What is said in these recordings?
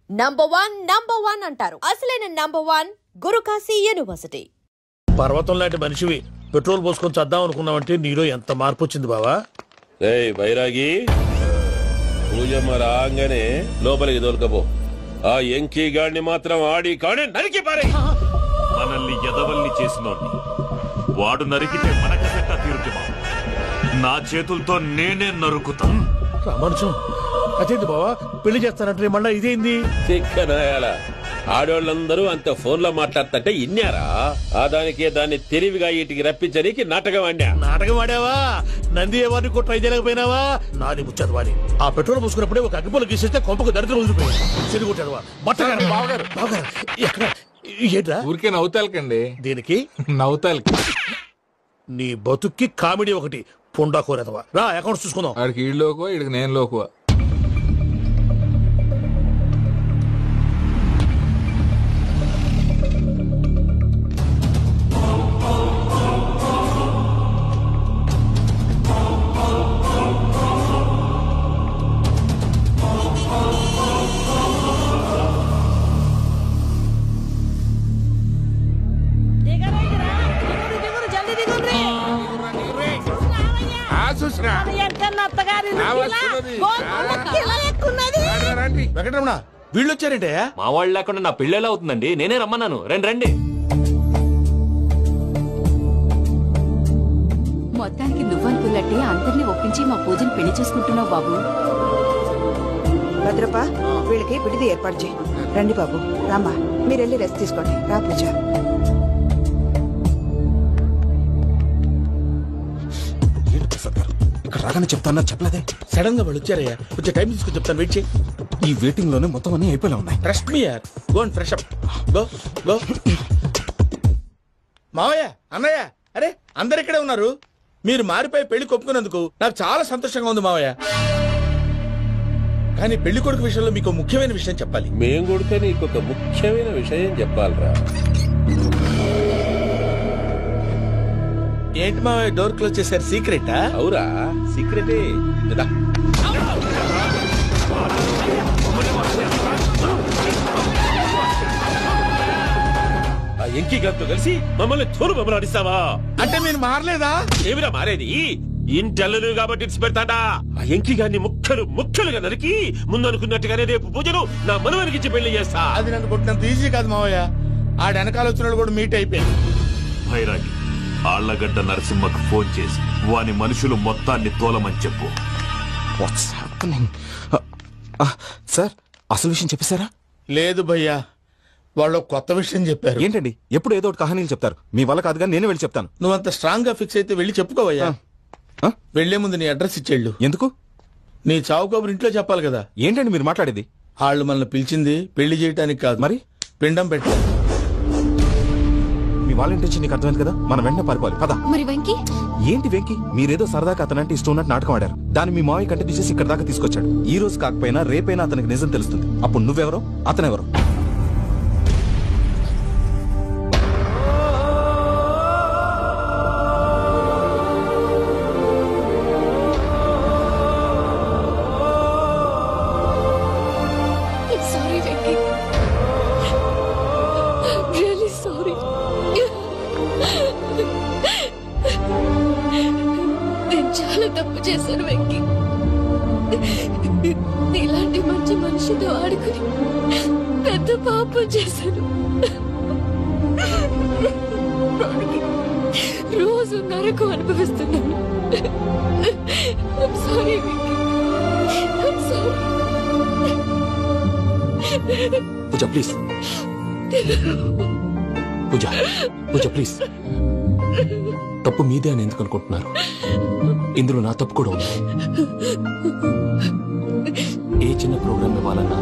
Number one అంటారు. అసలైన number 1 Guru Kashi university. పర్వతం లాంటి మనిషివి పెట్రోల్ పోసుకొని చద్దాం అనుకున్నావంటే నీలో ఎంత మార్పు వచ్చింది బావా. బైరాగి పూజమ్మ రాగానే లోపలికి దొరకపో. ఆ ఎంకీ గాడిని మాత్రం ఆడి కాడే నరికి పారే. మనల్ని ఎదవల్ని చేసినోడ్ని వాడు నరికితే మనకసెట్ట తీరుతుమా? నా చేతులతో నేనే నరుకుతా. రామానుజం అదేంటి బావా పెళ్లి చేస్తానంటే మళ్ళా ఇదేంది? చిక్కనాయాల ఆడోళ్ళందరూ అంత ఫోన్ లో మాట్లాడుతుంటే ఇన్నారా? ఆ దాన్ని తెలివిగా వీటికి రప్పించడానికి నాటకం ఆడా. నాటకం ఆడావా? నంది ఎవరిని కూడా ట్రై చేయలేకపోయినావా? నాది ముచ్చదు వాడి. ఆ పెట్రోల్ పోసుకున్నప్పుడే ఒక అగ్గిపొల గీసేస్తే కొంపకు దరిద్రం వదిలిపోయింది. చెరుగుంటాడు ఎక్కడ ఏంట్రా? ఊరికే నవ్వుతాలకండి. దీనికి నవ్వుతాలకి నీ బతుక్కి కామెడీ ఒకటి పొండా కోరేదవా. రా అకౌంట్స్ చూసుకుందాం. ఆడికి ఈడు లోకువా, ఈడికి నేను లోకువా. వెంకటరమణ వీళ్ళు వచ్చారంటే మా వాళ్ళు లేకుండా నా పెళ్ళేలా అవుతుందండి? నేనే రమ్మన్నాను. రండి. మొత్తానికి నువ్వనుకున్నట్టే అందరినీ ఒప్పించి మా పూజను పెళ్లి చేసుకుంటున్నావు బాబు. భద్రప్ప వీళ్ళకి విడిది ఏర్పాటు చేయి. రండి బాబు. రామ్మా మీరు వెళ్ళి రెస్ట్ తీసుకోండి. రా పూజ. ఇక్కడ రాగానే చెప్తాను చెప్పలేదే. సడన్ గా వాళ్ళు వచ్చారయ్యా. కొంచెం టైం తీసుకుని చెప్తాను. వెయిట్ చేయి. ఈ వెయిటింగ్ లోనే మొత్తం అన్ని అయిపోయినా ఉన్నాయి. ట్రస్ట్ మీ యార్. Go and fresh up. Go. మావయ్య అన్నయ్య అరే అందరు ఇక్కడే ఉన్నారు. మీరు మారిపోయి పెళ్లి కొప్పుకున్నందుకు నాకు చాలా సంతోషంగా ఉంది మావయ్య. కానీ పెళ్లి కొడుకు విషయంలో మీకు ముఖ్యమైన విషయం చెప్పాలి. మేం కొడుకు నీకు ఒక ముఖ్యమైన విషయం చెప్పాలరా. ఏంటి మావయ్య డోర్ క్లోజ్ చేశారు? సీక్రెటా? అవురా సీక్రెటే. ఎంకీ గారితో కలిసి మమ్మల్ని తోలు బొమ్మలాడిస్తావా? అంటే మీరు మారలేదా? ఏమిరా మారేది? ఇంటల్లు కాబట్టి ఇట్స్ పెడతాడా? ఆ ఎంకీ గారిని ముక్కలుగా నరికి ముందు అనుకున్నట్టుగానే రేపు పూజను నా మనవరికి పెళ్లి చేస్తా. అది నన్ను కొట్టినంత ఈజీ కాదు మావయ్య. ఆ వెనకాల వచ్చిన కూడా మీట్ అయిపోయింది. భైరాగి ఆళ్లగడ్డ నరసింహకు ఫోన్ చేసి వాని మనుషులు మొత్తాన్ని తోలమని చెప్పు. What's happening? సార్ అసలు విషయం చెప్పేశారా? లేదు భయ్యా, వాళ్ళు కొత్త విషయం చెప్పారు. ఏంటండి ఎప్పుడు ఏదో ఒకటి కహానీలు చెప్తారు. మీ వల్ల కాదుగా నేనే వెళ్ళి చెప్తాను. నువ్వంత స్ట్రాంగ్ గా ఫిక్స్ అయితే వెళ్ళి చెప్పుకోవయ్యా. వెళ్లే ముందు నీ అడ్రస్ ఇచ్చేళ్ళు. ఎందుకు? నీ చావు కబురు ఇంట్లో చెప్పాలి కదా. ఏంటండి మీరు మాట్లాడేది? వాళ్ళు మనల్ని పిలిచింది పెళ్లి చేయడానికి కాదు, మరి పిండం పెట్టాలి. మీ వాళ్ళ ఇంటి నీకు అర్థమైంది కదా. మనం వెంటనే పారిపోవాలి. పద. మరి వెంకీ? ఏంటి వెంకీ? మీరేదో సరదాగా అతనంటే ఇష్టం ఉన్నట్టు నాటకం ఆడారు. దాన్ని మీ మావయ్య కంటే తీసేసి ఇక్కడ దాకా తీసుకొచ్చాడు. ఈ రోజు కాకపోయినా రేపైనా అతనికి నిజం తెలుస్తుంది. అప్పుడు నువ్వెవరో అతనెవరో. తప్పు చేశాను వెంకీ. ఇలాంటి మంచి మనిషితో ఆడుకుని పెద్ద పాపం చేశాను. రోజు నరకం అనుభవిస్తున్నాను. Sorry Venky. Pooja please. Pooja please. తప్పు మీదే అని ఎందుకు అనుకుంటున్నారు? ఇందులో నా తప్పు కూడా ఉంది. ఏ చిన్న ప్రోగ్రామ్ ఇవ్వాలన్నా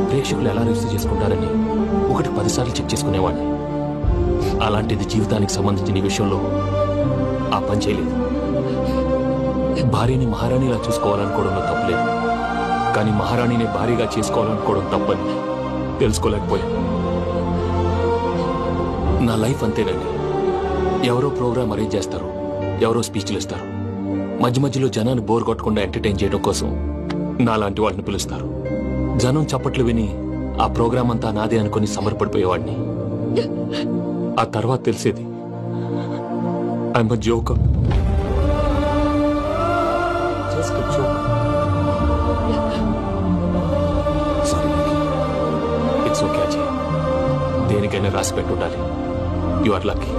ప్రేక్షకులు ఎలా రిసీవ్ చేసుకుంటారని 1-10 సార్లు చెక్ చేసుకునేవాడిని. అలాంటిది జీవితానికి సంబంధించిన ఈ విషయంలో ఆ పని చేయలేదు. భార్యని మహారాణిలా చూసుకోవాలనుకోవడంలో తప్పులేదు, కానీ మహారాణిని భార్యగా చేసుకోవాలనుకోవడం తప్పని తెలుసుకోలేకపోయా. నా లైఫ్ అంతేనండి. ఎవరో ప్రోగ్రామ్ అరేంజ్ చేస్తారు, ఎవరో స్పీచ్లు ఇస్తారు. మధ్య మధ్యలో జనాన్ని బోర్ కొట్టకుండా ఎంటర్టైన్ చేయడం కోసం నాలాంటి వాళ్ళని పిలుస్తారు. జనం చప్పట్లు విని ఆ ప్రోగ్రామ్ అంతా నాదే అనుకుని సమర్పడిపోయేవాడిని. ఆ తర్వాత తెలిసేది I'm a joker. Just a joker. It's okay Ajay, దేనికైనా రాసి పెట్టుండాలి. You are lucky.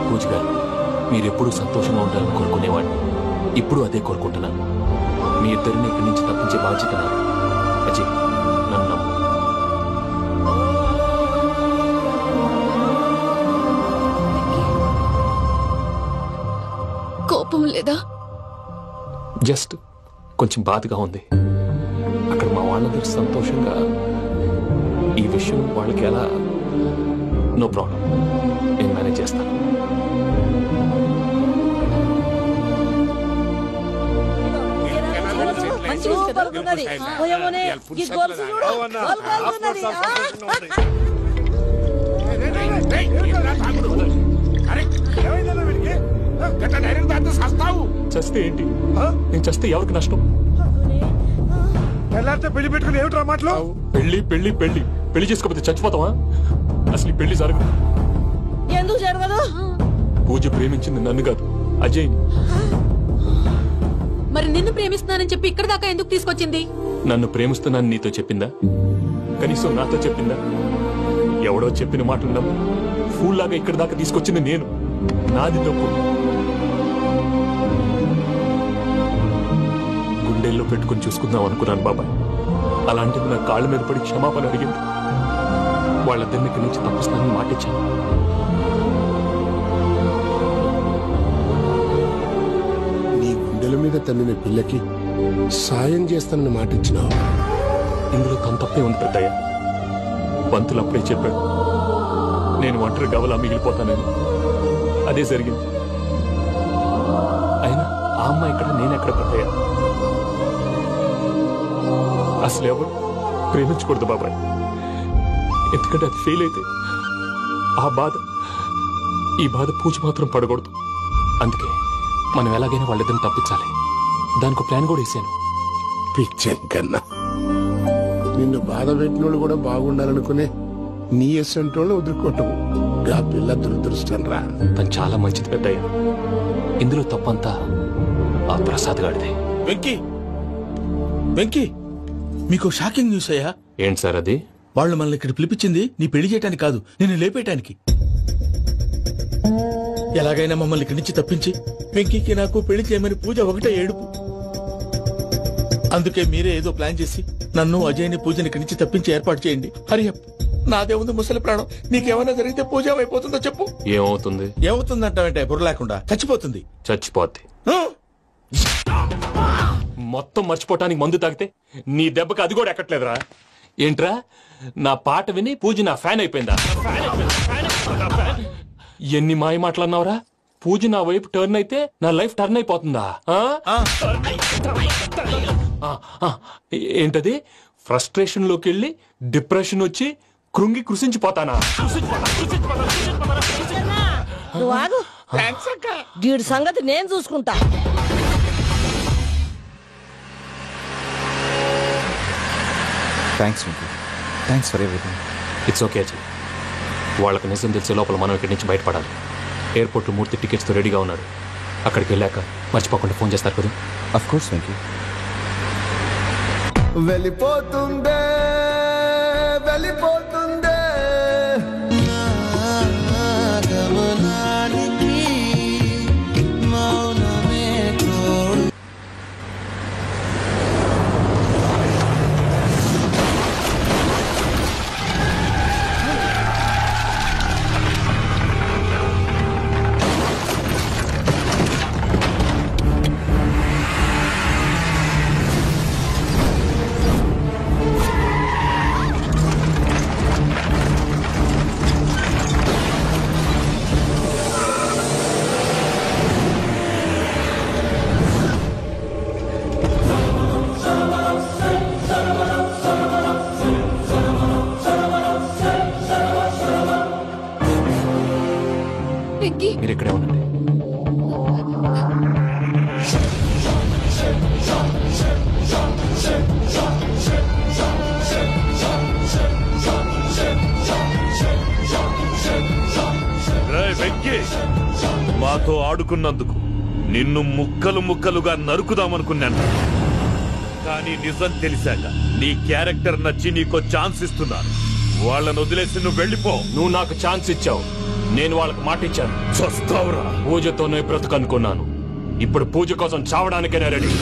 పూజ గారు, మీరెప్పుడూ సంతోషంగా ఉండాలని కోరుకునేవాడిని. ఇప్పుడు అదే కోరుకుంటున్నాను. మీ ఇద్దరిని ఇక్కడి నుంచి తప్పించే బాధ్యత నాది. అజయ్, నన్ను నమ్ము. కోపం లేదా? జస్ట్ కొంచెం బాధగా ఉంది. అక్కడ మా వాళ్ళందరూ సంతోషంగా ఈ విషయం వాళ్ళకి ఎలా. నో ప్రాబ్లం, నేను మేనేజ్ చేస్తాను. చస్తే ఏంటి? నేను చస్తే ఎవరికి నష్టం? పెళ్లి పెట్టుకుని ఏమిట్రా మాటలు? పెళ్లి పెళ్లి పెళ్లి పెళ్లి చేసుకోకపోతే చచ్చిపోతావా? అసలు ఈ పెళ్లి జరగదు. ఎందుకు జరగదు? పూజ ప్రేమించింది నన్ను కాదు, అజయ్. మరి నిన్ను ప్రేమిస్తున్నానని చెప్పి ఇక్కడ దాకా ఎందుకు తీసుకొచ్చింది? నన్ను ప్రేమిస్తున్నాను నీతో చెప్పిందా? కనీసం నాతో చెప్పిందా? ఎవడో చెప్పిన మాటలు నమ్ము ఫూల్ లాగా ఇక్కడ దాకా తీసుకొచ్చింది నేను. నాది తప్పు. గుండెల్లో పెట్టుకుని చూసుకుందాం అనుకున్నాను బాబాయ్. అలాంటిది నా కాళ్ళ మీద పడి క్షమాపణ అడిగింది. వాళ్ళిద్దరిని ఇక్కడి నుంచి తప్పిస్తానని మాటిచ్చాను. నీ గుండెల మీద తన్నిన పిల్లకి సాయం చేస్తానని మాటిచ్చినావు. ఇందులో తన తప్పే ఉంది పెద్దయ్య. పంతులు అప్పుడే చెప్పాడు నేను ఒంటరి గవలా మిగిలిపోతానని. అదే జరిగింది. అయినా ఆ అమ్మాయి ఇక్కడ, నేనెక్కడ పెద్దయ్య? అసలు ఎవరు ప్రేమించకూడదు బాబాయ్. ఎందుకంటే అది ఫెయిల్ అయితే ఆ బాధ, ఈ బాధ పూజ మాత్రం పడకూడదు. అందుకే మనం ఎలాగైనా వాళ్ళిద్దరిని తప్పించాలి. దానికి ప్లాన్ కూడా వేసాను. పిచ్చం కన్నా నిన్ను బాధ పెట్టినోళ్ళు కూడా బాగుండాలనుకునే నీ ఎస్సంటోళ్ళు వదులుకోవటం ఆ పిల్ల దురదృష్టం రా. తను చాలా మంచిది పెద్దయ్య. ఇందులో తప్పంతా ఆ ప్రసాద్ గాడిదే. వెంకీ, వెంకీ, మీకు షాకింగ్ న్యూస్ అయ్యా. ఏంటి సార్ అది? వాళ్ళు మనల్ని ఇక్కడ పిలిపించింది నీ పెళ్లి చేయడానికి కాదు, నిన్ను లేపేయటానికి. ఎలాగైనా మమ్మల్ని ఇక్కడి నుంచి తప్పించి వెంకీకి నాకు పెళ్లి చేయమని పూజ ఒకటే ఏడుపు. అందుకే మీరే ఏదో ప్లాన్ చేసి నన్ను అజయ్ని పూజని ఇక్కడి నుంచి తప్పించి ఏర్పాటు చేయండి. హరియప్, నాదే ఉంది ముసలి ప్రాణం. నీకేమైనా జరిగితే పూజ అయిపోతుందో చెప్పు. ఏమవుతుంది? ఏమవుతుందంటావంటే బుర్ర లేకుండా చచ్చిపోతుంది. చచ్చిపోద్ది. మొత్తం మర్చిపోవటానికి మందు తాగితే నీ దెబ్బకి అది కూడా ఎక్కట్లేదురా. ఏంట్రా, నా పాట విని పూజ నా ఫ్యాన్ అయిపోయిందా? ఎన్ని మాయ మాటలన్నావురా? పూజ నా వైపు టర్న్ అయితే నా లైఫ్ టర్న్ అయిపోతుందా? ఏంటది? ఫ్రస్ట్రేషన్ లోకి వెళ్ళి డిప్రెషన్ వచ్చి కృంగి కృషించిపోతానా? వీడి సంగతి నేను చూసుకుంటా. Thanks for everything. It's okay Ajay. వాళ్ళకి నిజం తెలిసే లోపల మనం ఇక్కడి నుంచి బయటపడాలి. ఎయిర్పోర్ట్లో మూర్తి టికెట్స్తో రెడీగా ఉన్నాడు. అక్కడికి వెళ్ళాక మర్చిపోకుండా ఫోన్ చేస్తారు కదా. Of course Venky. వెళ్ళిపోతుందే వెళ్ళిపోతుందే మీరు ఇక్కడే ఉండండి. మాతో ఆడుకున్నందుకు నిన్ను ముక్కలు ముక్కలుగా నరుకుదామనుకున్నాను. కానీ నిజం తెలిసాక నీ క్యారెక్టర్ నచ్చి నీకో ఛాన్స్ ఇస్తున్నాను. వాళ్ళను వదిలేసి నువ్వు వెళ్ళిపో. నువ్వు నాకు ఛాన్స్ ఇచ్చావు, నేను వాళ్ళకి మాట ఇచ్చాను. చస్తావురా. పూజతోనే బ్రతుకనుకున్నాను, ఇప్పుడు పూజ కోసం చావడానికైనా రెడీ.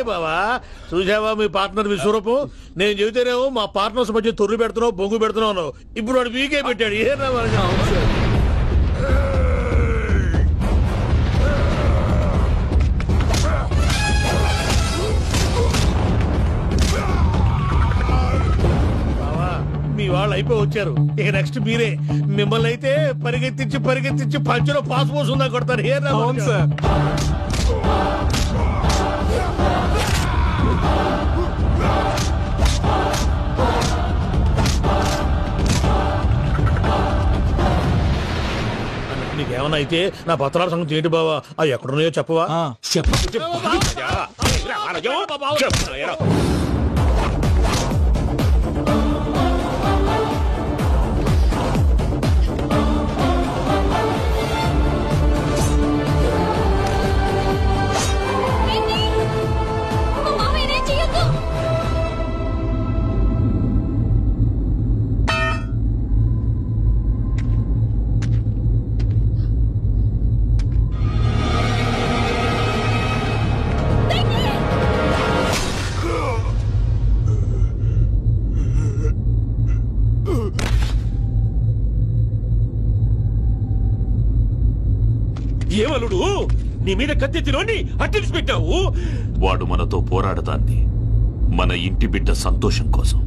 బావా చూసావా మీ పార్ట్నర్ విశ్వరూపం? నేను చెబితేనేమో మా పార్ట్నర్స్ మధ్య తొర్రు పెడుతున్నావు, బొంగు పెడుతున్నావు. ఇప్పుడు వాడు వీకే పెట్టాడు. ఏ మీ వాళ్ళు అయిపోయి వచ్చారు. ఇక నెక్స్ట్ మీరే. మిమ్మల్ని అయితే పరిగెత్తించి పరిగెత్తించి పంచలో పాస్ పోసుందా కొడతారు. ఏ సార్ నీకేమన్నా అయితే నా పత్రాల సంగతి ఏంటి బావా? అవి ఎక్కడున్నాయో చెప్పవా? ఏమలుడు నీ మీద కత్తెత్తిలోని అట్టెలిసి పెట్టావు. వాడు మనతో పోరాడతాంది మన ఇంటి బిడ్డ సంతోషం కోసం.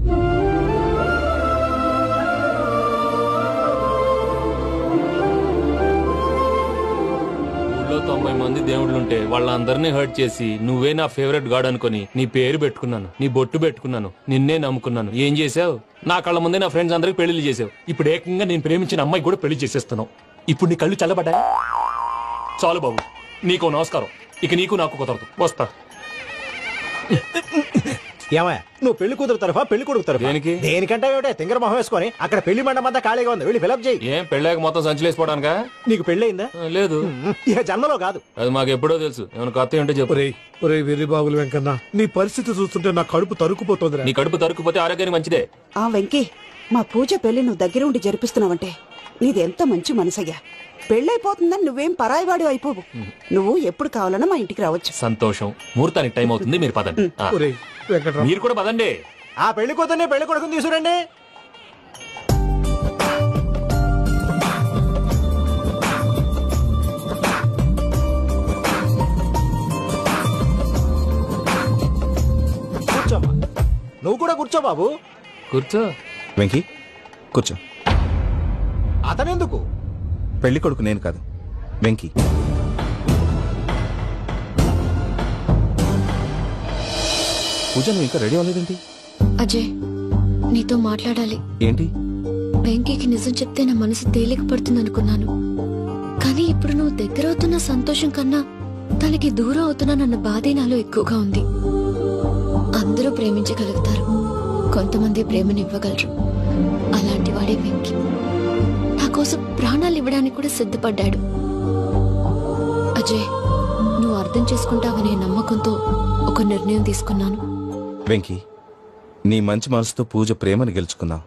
ఊళ్ళో 90 మంది దేవుళ్ళుంటే వాళ్ళందరినీ హర్ట్ చేసి నువ్వే నా ఫేవరెట్ గాడ్ అనుకుని నీ పేరు పెట్టుకున్నాను, నీ బొట్టు పెట్టుకున్నాను, నిన్నే నమ్ముకున్నాను. ఏం చేసావు? నా కళ్ళ ముందే నా ఫ్రెండ్స్ అందరికి పెళ్లి చేసావు. ఇప్పుడు ఏకంగా నేను ప్రేమించిన అమ్మాయి కూడా పెళ్లి చేసేస్తున్నావు. ఇప్పుడు నీ కళ్ళు చల్లబడ్డాయి. చాలు బాబు, నీకు నమస్కారం. ఇక నీకు నాకు కుదరదు. వస్తా. ఏమయ్య, నువ్వు పెళ్లి కూతురు తరఫా పెళ్లి కొడుకు తరఫా? దేనికంటే తింగర మొహం వేసుకొని అక్కడ పెళ్లి మండపం అంతా ఖాళీగా ఉంది, వెళ్ళి ఫిలప్ చేయి. ఏం పెళ్ళాక మొత్తం సంచలేసిపోవడానికా? నీకు పెళ్ళయిందా? లేదు. ఇక జన్మలో కాదు. అది మాకు ఎప్పుడో తెలుసు. ఏమైనా కొత్త ఏంటో చెప్పు. వెర్రి బాబులు వెంకన్న, నీ పరిస్థితి చూస్తుంటే నా కడుపు తరుక్కుపోతుంది. నీ కడుపు తరుక్కుపోతే ఆరోగ్యానికి మంచిదే. ఆ వెంకీ, మా పూజ పెళ్లి నువ్వు దగ్గర ఉండి జరిపిస్తున్నావంటే నీది ఎంత మంచి మనసయ్యా. పెళ్ళైపోతుందని నువ్వేం పరాయివాడి అయిపోవు. నువ్వు ఎప్పుడు కావాలన్నా మా ఇంటికి రావచ్చు. సంతోషం. ముహూర్తానికి టైం అవుతుంది, మీరు పదండి. మీరు కూడా పదండి. ఆ పెళ్లి కూతుర్ని పెళ్లి కొడుకుని తీసుకురండి. కూర్చోమ్మా. నువ్వు కూడా కూర్చో బాబు. కూర్చో. వెంకీ కూర్చో. అతనెందుకు? పెళ్లి కొడుకు నేను కాదు, వెంకీ. పూజ నువ్వు ఇంకా రెడీ అవ్వలేదేంటి? అజయ్, నీతో మాట్లాడాలి. ఏంటి? వెంకీకి నిజం చెప్తే నా మనసు తేలిక పడుతుంది అనుకున్నాను. కానీ ఇప్పుడు నువ్వు దగ్గర అవుతున్న సంతోషం కన్నా తనకి దూరం అవుతున్నానన్న బాధే నాలో ఎక్కువగా ఉంది. అందరూ ప్రేమించగలుగుతారు, కొంతమంది ప్రేమనివ్వగలరు. అలాంటి వాడే వెంకీ. నా కోసం ప్రాణాలు ఇవ్వడానికి కూడా సిద్ధపడ్డాడు. అజయ్, నువ్వు అర్థం చేసుకుంటావనే నమ్మకంతో ఒక నిర్ణయం తీసుకున్నాను. వెంకీ, నీ మంచి మనసుతో పూజ ప్రేమని గెలుచుకుందాం.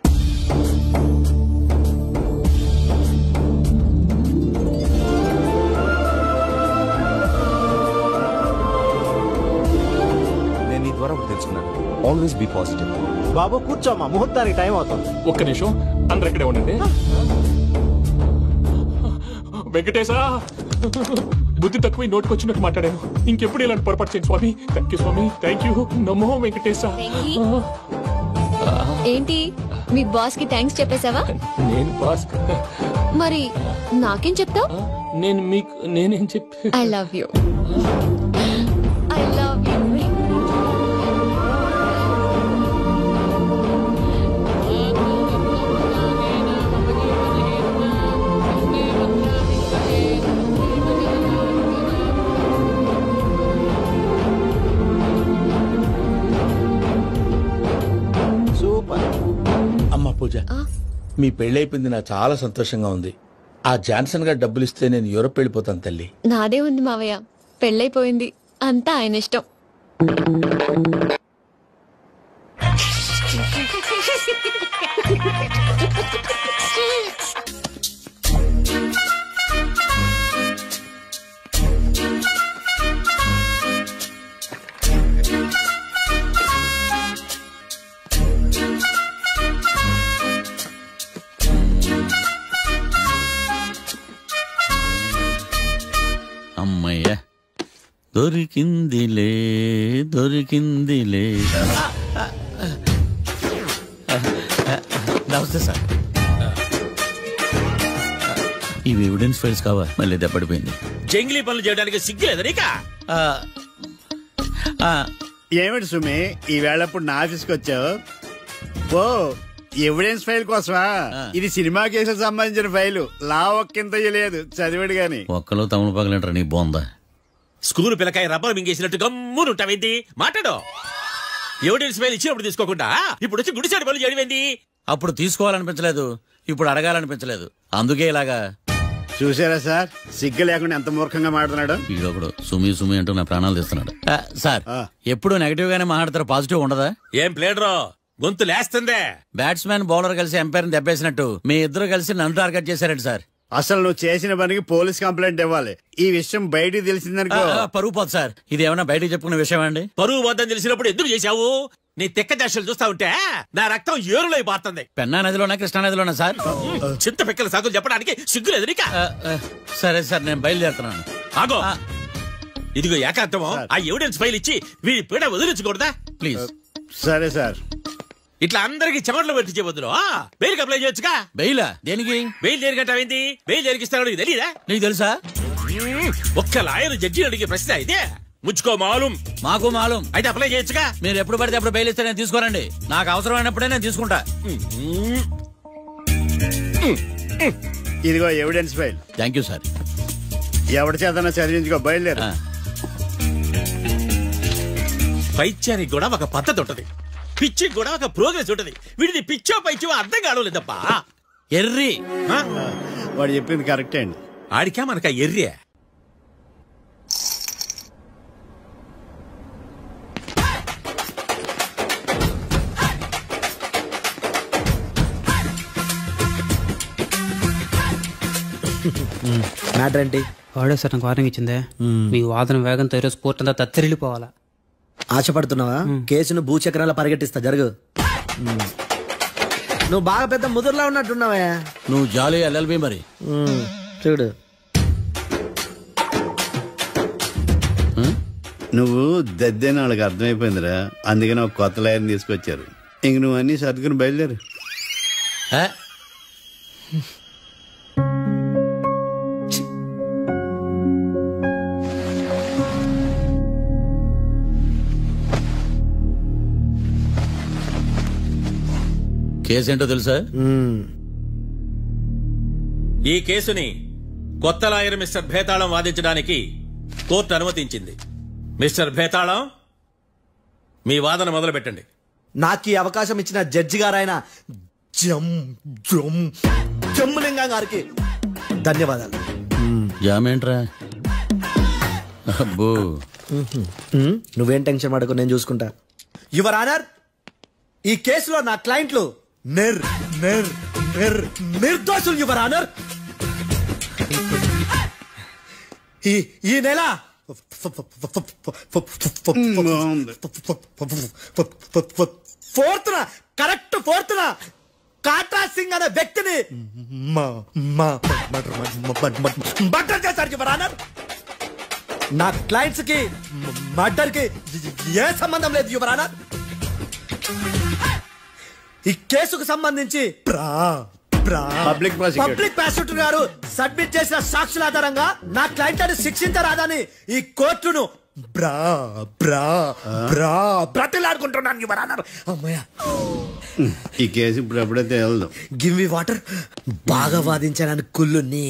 నేను నీ ద్వారా ఒకటి తెలుసుకున్నాను. Always be positive. బాబు కూర్చోమ్మా, ముహూర్తానికి టైం అవుతుంది. ఒక్క నిమిషం, అందరు ఇక్కడే ఉండండి. వెంకటేశా, బుద్ధి తక్కువ నోటికొచ్చినట్టు మాట్లాడాను. ఇంకెప్పుడు ఇలాంటి పొరపాటు చేయండి స్వామి. థ్యాంక్ యూ స్వామి, థ్యాంక్ యూ. నమో వెంకటేశా. ఏంటి మీ బాస్ కి థ్యాంక్స్ చెప్పేశావా? నేను బాస్, మరి నాకేం చెప్తావు? నేను మీకు నేనేం చెప్పి I love you. I love you. అమ్మ పూజ, మీ పెళ్ళైపోయింది, నాకు చాలా సంతోషంగా ఉంది. ఆ జాన్సన్ గారు డబ్బులు ఇస్తే నేను యూరోప్ వెళ్ళిపోతాను తల్లి. నాదే ఉంది మావయ్య, పెళ్ళైపోయింది, అంతా ఆయన ఇష్టం. అమ్మయ్య, దొరికిందిలే దొరికిందిలే. నమస్తే సార్. ఇవి ఎవిడెన్స్ ఫైల్స్ కావా? మళ్ళీ దెబ్బడిపోయింది. జంగిలీ పనులు చేయడానికి సిగ్గులేదు నీకా? ఏమిటి సుమి, ఈ వేళప్పుడు నా ఆఫీస్కి వచ్చావు? ఓ, ఎవిడెన్స్ ఫైల్ కోసమా? ఇది సినిమా కేసులకు సంబంధించిన ఫైలు. లా ఒక్కింత లేదు, చదివాడు గాని. ఒక్కలో తమలు పగలంటారా నీ బోందా? School పిల్లకాయ rubber మింగేసినట్టు గమ్మునుంటావేంది? మాట్లాడు. ఎవిడెన్స్ ఫైల్ ఇచ్చినప్పుడు తీసుకోకుండా ఇప్పుడు వచ్చి గుడిసాడు పనులు చేయడమేంది? అప్పుడు తీసుకోవాలనిపించలేదు, ఇప్పుడు అడగాలనిపించలేదు, అందుకే ఇలాగా. చూసారా సార్, సిగ్గు లేకుండా ఎంత మూర్ఖంగా మాట్లాడుతున్నాడు. వీడొకడు సుమి సుమి అంటూ నా ప్రాణాలు తీస్తున్నాడు. సార్, ఎప్పుడు నెగటివ్ గానే మాట్లాడతారు, పాజిటివ్ ఉండదా? ఏం ప్లేడరో గొంతు లేస్తుందే. బ్యాట్స్మెన్ బౌలర్ కలిసి ఎంపైర్ దెబ్బేసినట్టు మీ ఇద్దరు కలిసి నన్ను టార్గెట్ చేశారండి సార్. అసలు నువ్వు చేసిన పనికి పోలీస్ కంప్లైంట్ ఇవ్వాలి. ఈ విషయం బయటికి తెలిసిందనుకో పరువు పోదు సార్. ఇది ఏమన్నా బయటికి చెప్పుకునే విషయం అండి? పరువు వద్దని తెలిసినప్పుడు ఎందుకు చేశావు? నీ తెక్క దశలు చూస్తా ఉంటే నా రక్తం ఏరులై పారుతుంది. పెన్నా నదిలోనా కృష్ణా నదిలోనా సార్? చింత పిక్కల సాగులు చెప్పడానికి సిగ్గులేదు నీకా? సరే సార్, నేను బయలుదేరుతున్నాను. ఆగో, ఇదిగో ఏకాంతమో, ఆ ఎవిడెన్స్ ఫైల్ ఇచ్చి వీడి పీడ వదిలించకూడదా ప్లీజ్? సరే సార్. ఇట్లా అందరికి చెమటలు పెట్టించే బదులు బెయిల్కి అప్లై చేయొచ్చుగా. బెయిలా? దేనికి? బెయిల్ దేనికంటావేంది? బెయిల్ దేనికిస్తానో నీకు తెలీదా? నీకు తెలుసా? ఒక్క లాయర్ జడ్జి అడిగే ప్రశ్న ఇదే. ముచ్చుకో మాలూం. మాకు మాలూం. అయితే అప్లై చేయొచ్చుగా. మీరు ఎప్పుడు పడితే అప్పుడు బెయిల్ ఇస్తే నేను తీసుకోరండి. నాకు అవసరమైనప్పుడే నేను తీసుకుంటా. ఇదిగో evidence file. Thank you sir. ఎవరి చేతనా చదివించుకో, బయలుదేరు. పైత్యానికి కూడా ఒక పద్ధతి ఉంటది, పిచ్చికి కూడా ఒక ప్రోగ్రెస్ ఉంటది. వీడిది పిచ్చో పైచో అర్థం కావలేదప్పా. ఎర్రి. వాడు చెప్పింది కరెక్టే అండి. ఆడికా మనక ఎర్రే. మ్యాటర్ ఏంటి? వాడే సార్ నాకు వార్నింగ్ ఇచ్చిందే. మీ వాదన వేగంతో ఈరోజు కోర్టు అంతా తత్తరిల్లిపోవాలా. ఆశపడుతున్నావా? కేసును భూచక్రాల పరిగెట్టిస్తా, జరుగు. నువ్వు బాగా పెద్ద ముదురులా ఉన్నట్టున్నావే. నువ్వు జాలి ఎల్ఎల్బి మరి. చూడు, నువ్వు దద్దేని వాళ్ళకి అర్థమైపోయిందిరా, అందుకని ఒక కొత్త లాయర్ని తీసుకొచ్చారు. ఇంక నువ్వు అన్ని సర్దుకుని బయలుదేరు. కేసేంటో తెలుసా? ఈ కేసుని కొత్త లాయర్ మిస్టర్ భేతాళం వాదించడానికి కోర్టు అనుమతించింది. మిస్టర్ భేతాళం, మీ వాదన మొదలు పెట్టండి. నాకు ఈ అవకాశం ఇచ్చిన జడ్జి గారైన జమ్ములింగం గారికి ధన్యవాదాలు. జామేంట్రా? నువ్వేం టెన్షన్ పడకు, నేను చూసుకుంటా. యువర్ ఆనర్, ఈ కేసులో నా క్లయింట్లు నిర్దోషులు యువర్ ఆనర్. ఈ నెల 4th correct 4th Katra Singh అనే వ్యక్తిని మర్డర్ చేశారు యువర్ ఆనర్. నా క్లయింట్స్ కి మర్డర్ కి ఏ సంబంధం లేదు యువర్ ఆనర్. ఈ కేసుకు సంబంధించి పబ్లిక్ ప్రాసిక్యూటర్ గారు సబ్మిట్ చేసిన సాక్షుల ఆధారంగా నా క్లయింట్ అని శిక్షించరాదని ఈ కోర్టును బ్రతిలాడుకుంటున్నాను యువర్ ఆనర్. అమ్మయ్య, ఈ కేసు ఇప్పుడు ఎప్పుడైతే వెళ్దాం. Give me water. బాగా వాదించాను కుళ్ళుని.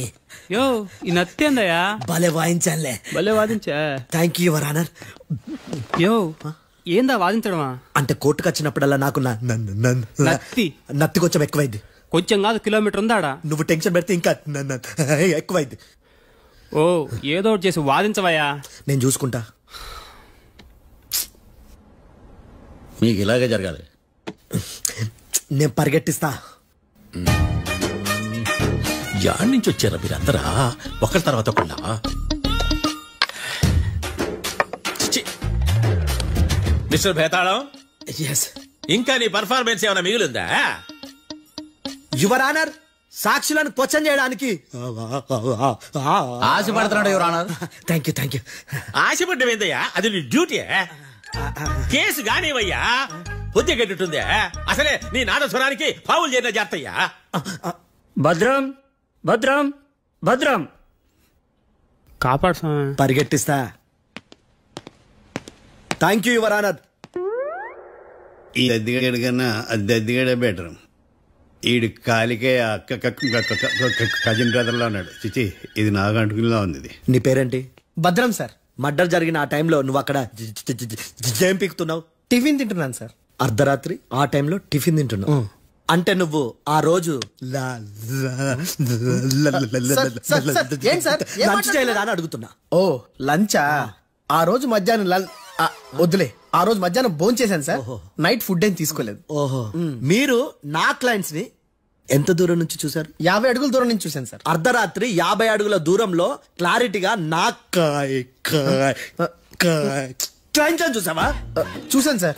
యో ఈ నత్తేందయ్యా? భలే వాయించానులే. భలే వాదించా. Thank you your honour. యో ఏందా వాదించడమా? అంటే కోర్టుకు వచ్చినప్పుడల్లా నాకు నత్తి కొంచెం ఎక్కువైంది. కొంచెం కాదు, కిలోమీటర్ ఉందాడా. నువ్వు టెన్షన్ పెడితే ఇంకా ఎక్కువైంది. ఓ ఏదో ఒకటి చేసి వాదించవయ్యా. నేను చూసుకుంటా. మీకు ఇలాగే జరగాలి. నేను పరిగెట్టిస్తా. యాడ్ నుంచి వచ్చారా మీరందరా ఒకరి తర్వాత ఒకళ్ళ? మిస్టర్ భేతాళం, ఇంకా నీ పర్ఫార్మెన్స్ ఏమైనా మిగిలిందా? యువర్ ఆనర్, సాక్షులను క్వశ్చన్ చేయడానికి ఆశపడుతున్నాడు యువర్ ఆనర్. Thank you. ఆశపడ్డం ఏందయ్యా? అది నీ డ్యూటీ. కేసు గానివయ్యా, బుద్ధి గట్టుందే. అసలే నీ నాదస్వరానికి పావులు చేరిన జాతయ్యా. భద్రం భద్రం భద్రం కాపాడు. పరిగెట్టిస్తా. Thank you your honour. ఈ దద్దిగడి కన్నా అది దద్దిగడే బెటర్. ఈడు కాలికే కజిన్ బ్రదర్లో ఉన్నాడు. చిచి, ఇది నాగంటుకులా ఉంది. ఇది నీ పేరేంటి? భద్రం సార్. మర్డర్ జరిగిన ఆ టైంలో నువ్వు అక్కడ ఏం పీకుతున్నావు? టిఫిన్ తింటున్నాను సార్. అర్ధరాత్రి ఆ టైంలో టిఫిన్ తింటున్నావు అంటే నువ్వు ఆ రోజు లంచ్ చేయలేదా అని అడుగుతున్నా. ఓ లంచా? ఆ రోజు మధ్యాహ్నం వద్దులే, ఆ రోజు మధ్యాహ్నం భోంచేశాను సార్. నైట్ ఫుడ్ ఏం తీసుకోలేదు. ఓహో, మీరు నా క్లయింట్స్ ని ఎంత దూరం నుంచి చూసారు? 50 అడుగుల దూరం నుంచి చూశాను సార్. అర్ధరాత్రి 50 అడుగుల దూరంలో క్లారిటీగా నా క్లయింట్స్ అని చూసావా? చూశాను సార్.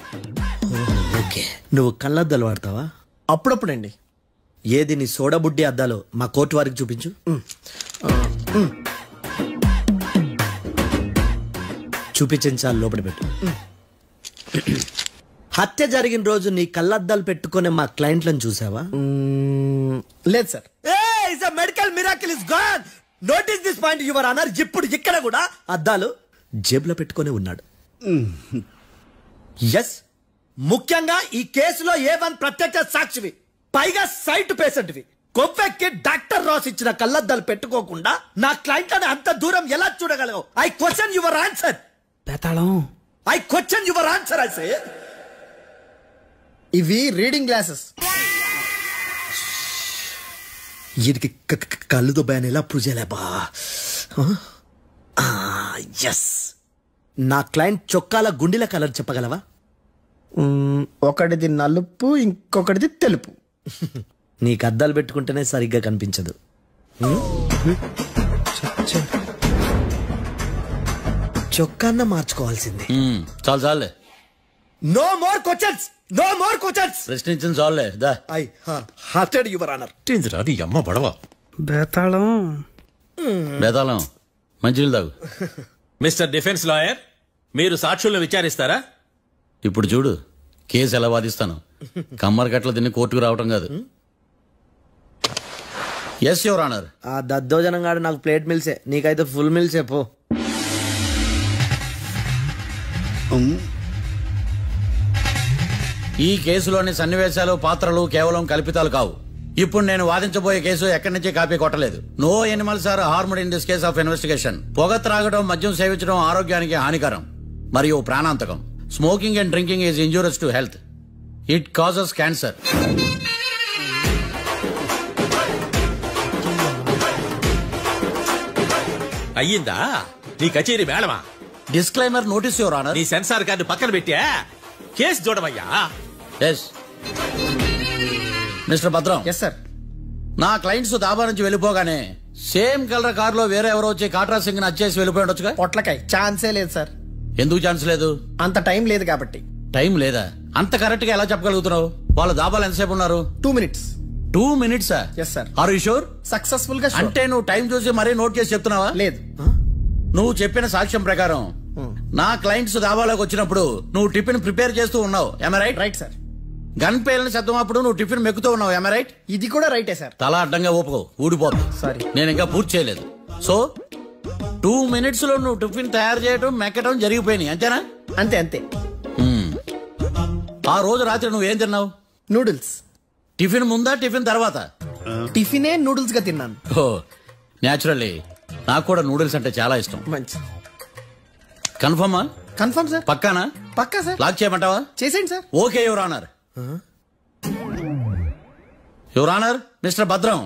ఓకే, నువ్వు కళ్ళద్దాలు వాడతావా? అప్పుడప్పుడండి. ఏది నీ సోడబుడ్డి అద్దాలు మా కోర్టు వారికి చూపించు. చూపించాలి, లోపల పెట్టు. హత్య జరిగిన రోజు నీ కళ్ళద్దాలు పెట్టుకునే మా క్లయింట్లను చూసావా? లేదు sir. Medical miracle is gone. Notice this point your honour. ఇప్పుడు ఇక్కడ కూడా అద్దాలు జేబులో పెట్టుకుని ఉన్నాడు. ఎస్, ముఖ్యంగా ఈ కేసులో A1 ప్రత్యక్ష సాక్షివి, పైగా సైట్ పేషెంట్వి. కొవ్వెక్కి డాక్టర్ రాస్ ఇచ్చిన కళ్ళద్దాలు పెట్టుకోకుండా నా క్లయింట్ అని అంత దూరం ఎలా చూడగలవు? I question your answer. I question your answer. I say ఇవి రీడింగ్ గ్లాసెస్. వీటికి కళ్ళుతో భయాన్ని ఎలా ప్రూవ్ చేయలేబా? ఎస్, నా క్లయింట్ చొక్కాల గుండెల కలర్ చెప్పగలవా? ఒకటిది నలుపు, ఇంకొకటిది తెలుపు. నీకు అద్దాలు పెట్టుకుంటేనే సరిగ్గా కనిపించదు. చొక్కాన్న మార్చుకోవాల్సింది. చాలు చాలే. No more questions, no more questions. ప్రశ్నించిన చాలులే. I hearted your honour. నీ అమ్మ పడవ. బేతాళం మంచినీళ్ళు తాగు. మిస్టర్ డిఫెన్స్ లాయర్, మీరు సాక్షులను విచారిస్తారా? ఇప్పుడు చూడు కేసు ఎలా వాదిస్తాను. కమ్మరి కట్ల తిని కోర్టుకు రావటం కాదు. Yes your honour. ఆ దద్దోజనం గాడు నాకు ప్లేట్ మిల్సే, నీకైతే ఫుల్ మిల్సే. పో. ఈ కేసులోని సన్నివేశాలు, పాత్రలు కేవలం కల్పితాలు కావు. ఇప్పుడు నేను వాదించబోయే కేసు ఎక్కడి నుంచి కాపీ కొట్టలేదు. No animals are harmed in this case of investigation. పొగ త్రాగడం, మద్యం సేవించడం ఆరోగ్యానికి హానికరం మరియు ప్రాణాంతకం. Smoking and drinking is injurious to health. It causes cancer. అయ్యిందా? నీ కచేరీ మేడమా? Disclaimer notice your honour. నీ సెన్సార్ కార్డు పక్కన పెట్టా కేసు చూడమయ్యా. Yes Mister Bhadram. Yes sir. నా క్లయింట్స్ దాబా నుంచి వెళ్ళిపోగానే సేమ్ కలర్ కారులో వేరే ఎవరో వచ్చి కాట్రా సింగ్ వచ్చేసి వెళ్ళిపోయి ఉండొచ్చుగా. పొట్లకాయ ఛాన్సే లేదు సార్. ఎందుకు ఛాన్స్ లేదు? అంత టైం లేదు కాబట్టి. టైం లేదా? అంత కరెక్ట్ గా ఎలా చెప్పగలుగుతున్నావు? వాళ్ళ దాబాలు ఎంతసేపు ఉన్నారు? 2 minutes. 2 minutes? Yes sir. Are you sure? Successful గా. అంటే నువ్వు టైం చూసి మరీ నోట్ చేసి చెప్తున్నావా? లేదు. నువ్వు చెప్పిన సాక్ష్యం ప్రకారం నా క్లయింట్స్ దాబాలోకి వచ్చినప్పుడు నువ్వు టిఫిన్ ప్రిపేర్ చేస్తూ ఉన్నావు. రైట్? Right sir. గన్ పేలిన శబ్దం అప్పుడు నువ్వు టిఫిన్ మెక్కుతూ ఉన్నావు. రైట్? ఇది కూడా రైటే సార్. తల అడ్డంగా ఊపుకో, ఊడిపోదు. సారీ, నేను ఇంకా పూర్తి చేయలేదు. సో 2 minutes లో నువ్వు టిఫిన్ తయారు చేయడం మెక్కడం జరిగిపోయినాయి, అంతేనా? అంతే అంతే. ఆ రోజు రాత్రి నువ్వేం తిన్నావు? నూడిల్స్. టిఫిన్ ముందా టిఫిన్ తర్వాత? టిఫినే నూడిల్స్ గా తిన్నాను. ఓ న్యాచురల్లీ నాకు కూడా నూడిల్స్ అంటే చాలా ఇష్టం. మంచి. కన్ఫర్మా? Confirm sir. పక్కానా? పక్కా సార్. లాక్ చేయమంటావా? చేసేయండి sir. Okay your honour. Your honour, Mister Bhadram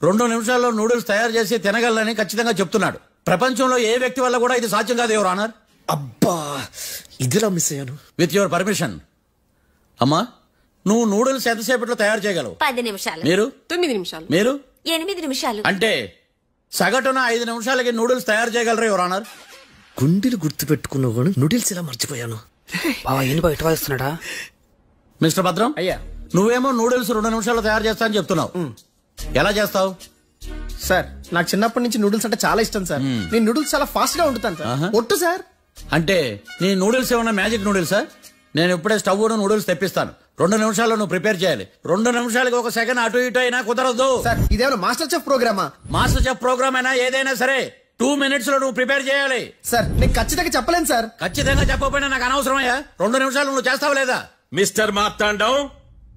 2 నిమిషాల్లో నూడిల్స్ తయారు చేసి తినగలని ఖచ్చితంగా చెప్తున్నాడు. ప్రపంచంలో ఏ వ్యక్తి వల్ల కూడా ఇది సాధ్యం కాదు యువర్ ఆనర్. అబ్బా, ఇదిలా మిస్ అయ్యాను. With your permission. అమ్మా, నువ్వు నూడిల్స్ ఎంతసేపట్లో తయారు చేయగలవు? 10 నిమిషాలు. మీరు? 9 నిమిషాలు. మీరు? 8 నిమిషాలు. అంటే సగటున 5 నిమిషాలకి నూడిల్స్ తయారు చేయగలరు యువర్ ఆనర్. గుండెలు గుర్తు పెట్టుకున్నావు కానీ నూడిల్స్ ఇలా మర్చిపోయాను. ఇస్తున్నాడా? మిస్టర్ భద్రం, అయ్యా, నువ్వేమో నూడిల్స్ 2 నిమిషాల్లో తయారు చేస్తా అని చెప్తున్నావు. ఎలా చేస్తావు? సార్, నాకు చిన్నప్పటి నుంచి నూడిల్స్ అంటే చాలా ఇష్టం సార్. నేను నూడిల్స్ చాలా ఫాస్ట్ గా వండుతాను సార్. ఒట్టు సార్. అంటే నీ నూడిల్స్ ఏమన్నా మ్యాజిక్ నూడిల్సా? నేను ఇప్పుడే స్టవ్ నూడిల్స్ తెప్పిస్తాను. 2 నిమిషాల్లో నువ్వు ప్రిపేర్ చేయాలి. 2 నిమిషాలకి 1 సెకండ్ అటు ఇటు అయినా కుదరదు సార్. ఇదేమైనా మాస్టర్ చెఫ్ ప్రోగ్రామా? మాస్టర్ చెఫ్ ప్రోగ్రామ్ అయినా ఏదైనా సరే 2 minutes లో నువ్వు ప్రిపేర్ చేయాలి. సార్, నేను ఖచ్చితంగా చెప్పలేను సార్. ఖచ్చితంగా చెప్పకపోయినా నాకు అనవసరమయ్యా. 2 నిమిషాలు నువ్వు చేస్తావు లేదా? మిస్టర్ మార్తాండం,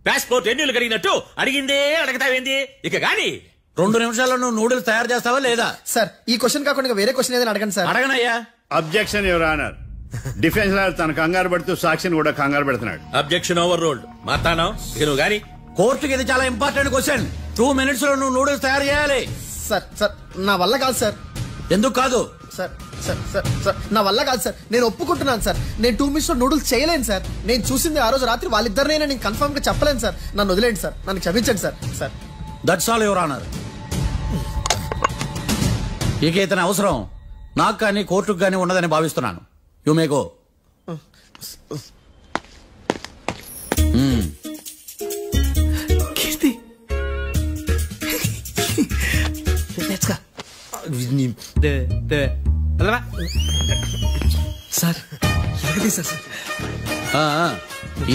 పాస్పోర్ట్ ఎన్నిళ్ళు కడిగినట్టు అడిగిందే అడగతావేంది? ఇక గాని 2 నిమిషాల్లో నువ్వు నూడిల్స్ తయారు చేస్తావా లేదా? సార్, ఈ క్వశ్చన్ కాకుండా వేరే క్వశ్చన్ ఏదైనా అడగండి సార్. అడగనయ్యా. Objection your honour. Defence lawyer తన కంగారు పడుతూ సాక్షిని కూడా కంగారు పెడుతున్నాడు. Objection over ruled. మార్తాండం, ఇక నువ్వు గాని. కోర్టుకి ఇది చాలా ఇంపార్టెంట్ క్వశ్చన్. 2 minutes లో నువ్వు నూడిల్స్ తయారు చేయాలి. సార్ సార్, నా వల్ల కాదు సార్. ఎందుకు కాదు? సార్ సార్ సార్ సార్, నా వల్ల కాదు సార్. నేను ఒప్పుకుంటున్నాను సార్. నేను 2 minutes లో నూడిల్స్ చేయలేను సార్. నేను చూసింది ఆ రోజు రాత్రి వాళ్ళిద్దరినైనా నేను కన్ఫర్మ్ గా చెప్పలేను సార్. నన్ను వదిలేండి సార్. నన్ను క్షమించండి sir. Sir, that's all your honour. ఇక ఇతని అవసరం నాకు కానీ కోర్టుకు కానీ ఉండదని భావిస్తున్నాను. You may go. Keerthi, sir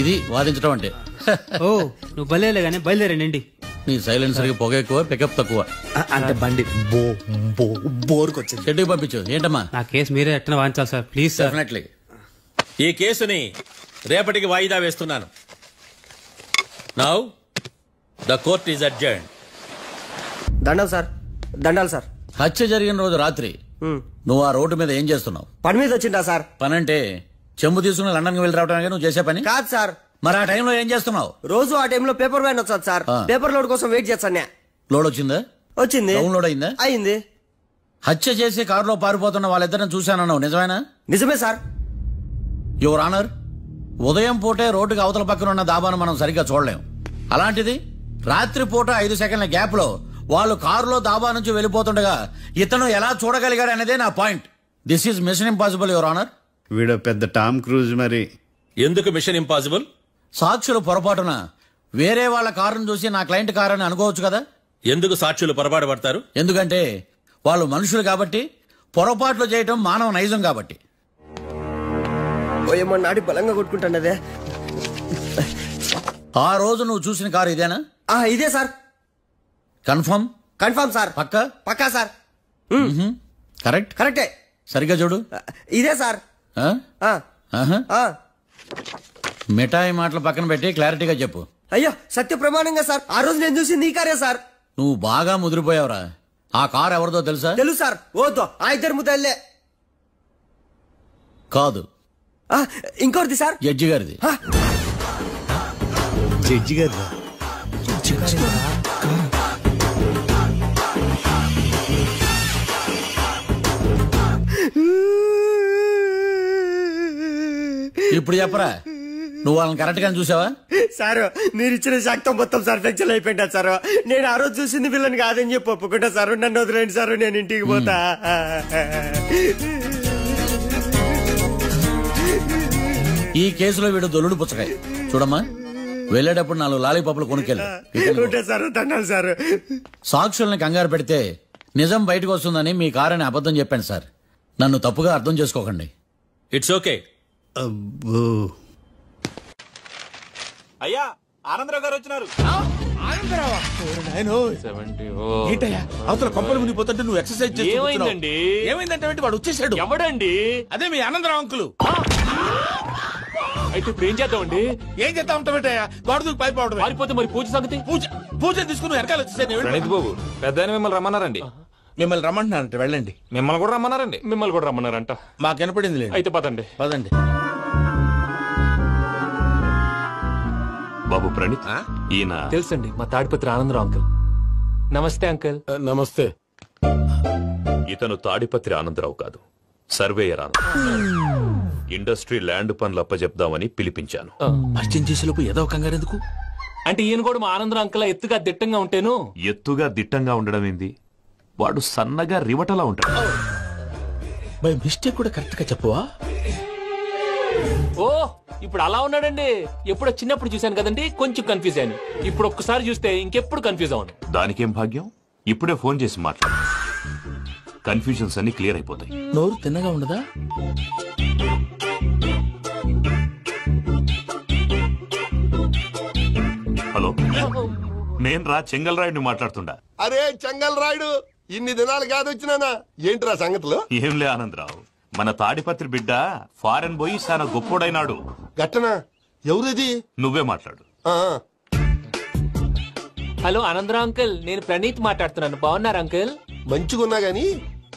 ఇది వాదించడం అంటే. ఓ, నువ్వు బయలుదేరలే కానీ బయలుదేరండి. నీ సైలెన్సర్ కి పొగ ఎక్కువ, పికప్ తక్కువ. అంటే బండి బోర్కి వచ్చింది. షెడ్యూల్ పంపించు. ఏంటమ్మా? నా కేసు మీరే ఎట్టన వాయించాలి సార్, ప్లీజ్ సార్. డెఫినెట్లీ. ఈ కేసుని రేపటికి వాయిదా వేస్తున్నాను. Now the court is adjourn. దండాలు సార్, దండాలు సార్. హత్య జరిగిన రోజు రాత్రి నువ్వు ఆ రోడ్డు మీద ఏం చేస్తున్నావు? పని మీద వచ్చిందా సార్? పని అంటే చెంబు తీసుకుని లండన్కి వెళ్ళి రావడానికి నువ్వు చేసే పని కాదు సార్. మరి ఆ టైంలో ఏం చేస్తున్నావు? రోజు ఆ టైంలో పేపర్ వ్యాన్ వచ్చాది సార్. పేపర్ లోడ్ కోసం వెయిట్ చేస్తాను. లోడ్ వచ్చిందా? వచ్చింది. డౌన్లోడ్ అయిందా? అయింది. హత్య చేసి కారులో పారిపోతున్న వాళ్ళిద్దరిని చూశానన్నావు, నిజమేనా? నిజమే సార్. యువర్ ఆనర్, ఉదయం పూటే రోడ్డుకి అవతల పక్కన ఉన్న దాబాను మనం సరిగ్గా చూడలేం. అలాంటిది రాత్రి పూట 5 సెకండ్ల గ్యాప్ లో వాళ్ళు కారులో దాబా నుంచి వెళ్ళిపోతుండగా ఇతను ఎలా చూడగలిగాడు అనేదే నా point. This is mission impossible your honour. వీడు పెద్ద టామ్ క్రూజ్. మరి ఎందుకు మిషన్ ఇంపాసిబుల్? సాక్షులు పొరపాటున వేరే వాళ్ళ కారును చూసి నా క్లయింట్ కారు అని అనుకోవచ్చు కదా. ఎందుకు సాక్షులు పొరపాటు పడతారు? ఎందుకంటే వాళ్ళు మనుషులు కాబట్టి, పొరపాట్లు చేయటం మానవ నైజం కాబట్టి. ఏమన్నా నాటి బలంగా కొట్టుకుంటానదే. ఆ రోజు నువ్వు చూసిన కారు ఇదేనా? ఇదే సార్. కన్ఫర్మ్? Confirm sir. పక్కా? పక్కా సార్. కరెక్ట్? కరెక్టే. సరిగ్గా చూడు. ఇదే సార్. మిఠాయి మాటలు పక్కన పెట్టి క్లారిటీగా చెప్పు. అయ్యో, సత్య ప్రమాణంగా సార్, ఆ రోజు నేను చూసింది ఈ కారే సార్. నువ్వు బాగా ముదిరిపోయావురా. ఆ కారు ఎవరిదో తెలుసా? తెలుసు సార్. ఓతో ఆ ఇద్దరు ముద్దల్లే. కాదు, ఇంకోటిది సార్. జడ్జి గారిది. జడ్జి గారిదా? ఇప్పుడు చెప్పరా, నువ్వు వాళ్ళని కరెక్ట్ గా చూసావా? సారు మీరు ఇచ్చిన శాక్తం మొత్తం సర్ఫెక్చర్ అయిపోయింటా సారు. నేను ఆ రోజు చూసింది వీళ్ళని కాదని చెప్పి ఒప్పుకుంటా సారు. నన్ను వదిలేండి సారు, నేను ఇంటికి పోతా. ఈ కేసులో వీడు దొల్లుడు పుచ్చకాయ. చూడమ్మా, వెళ్ళేటప్పుడు 4 లాలీపాపులు కొనుక్కెళ్ళు. సాక్షుల్ని కంగారు పెడితే నిజం బయటకు వస్తుందని మీ కారని అబద్ధం చెప్పాను సార్. నన్ను తప్పుగా అర్థం చేసుకోకండి. It's okay. అయ్యా, ఆనందరావు గారు వచ్చినారు. ఏంటయ్యా అవతల కొంపలు మునిగిపోతుంటే నువ్వు ఎక్సర్సైజ్ చేస్తూ ఏమైందండి? ఏమైందంటే వాడు వచ్చేసాడు. ఎవడండి? అదే మీ ఆనందరావు అంకులు. అయితే ఇప్పుడు ఏం చేద్దామండి? ఏం చేద్దాం ఉంటావేటయ్యా, గొడవకు పైపోవడం. పారిపోతే మరి పూజ సంగతి? పూజ తీసుకుని వెనకాల వచ్చేసాను. ప్రణీత్ బాబు, పెద్ద మిమ్మల్ని రమ్మన్నారండి. మిమ్మల్ని రమ్మంటున్నారంట, వెళ్ళండి. మిమ్మల్ని కూడా రమ్మన్నారండి. మిమ్మల్ని కూడా రమ్మన్నారంట. మాకు వినపడింది. అయితే పదండి. పదండి. బాబు ప్రణీత్, ఈయన తెలుసండి, మా తాడిపత్రి ఆనందరావు అంకుల్. నమస్తే అంకుల్. నమస్తే. ఇతను తాడిపత్రి ఆనందరావు కాదు, సర్వేయర్ ఆనందరావు. ఇండస్ట్రీ ల్యాండ్ పనులు అప్పచెప్దామని పిలిపించాను. పరిచయం చేసేలోపు ఏదో కంగారు ఎందుకు? అంటే ఈయన కూడా మా ఆనందరావు అంకుల్ ఎత్తుగా దిట్టంగా ఉంటాను. ఎత్తుగా దిట్టంగా ఉండడం ఏంది? వాడు సన్నగా రివటలా ఉంటాడు. బై మిస్టేక్ కూడా కరెక్ట్ గా చెప్పవా? ఓ, ఇప్పుడు అలా ఉన్నాడండి. ఎప్పుడో చిన్నప్పుడు చూశాను కదండి, కొంచెం కన్ఫ్యూజ్ అయ్యాను. ఇప్పుడు ఒక్కసారి చూస్తే ఇంకెప్పుడు కన్ఫ్యూజ్ అవును. దానికేం భాగ్యం, ఇప్పుడే ఫోన్ చేసి మాట్లాడు. కన్ఫ్యూజన్స్ అన్ని క్లియర్ అయిపోతాయి. నోరు తిన్నగా ఉండదా? హలో, నేను రా చెంగల్ రాయుడిని మాట్లాడుతుండా. అరే చెంగల్ రాయుడు, ఇన్ని దినాలు కాదు వచ్చినానా? ఏంట్రా సంగతులు? ఏంలే ఆనందరావు, మన తాడిపత్రి బిడ్డ ఫారెన్ పోయి చాలా గొప్పోడైనాడు. గట్టనా? ఎవరిది? నువ్వే మాట్లాడు. హలో ఆనందరావు అంకుల్, నేను ప్రణీత్ మాట్లాడుతున్నాను. బాగున్నారు అంకుల్? మంచిగున్నా గాని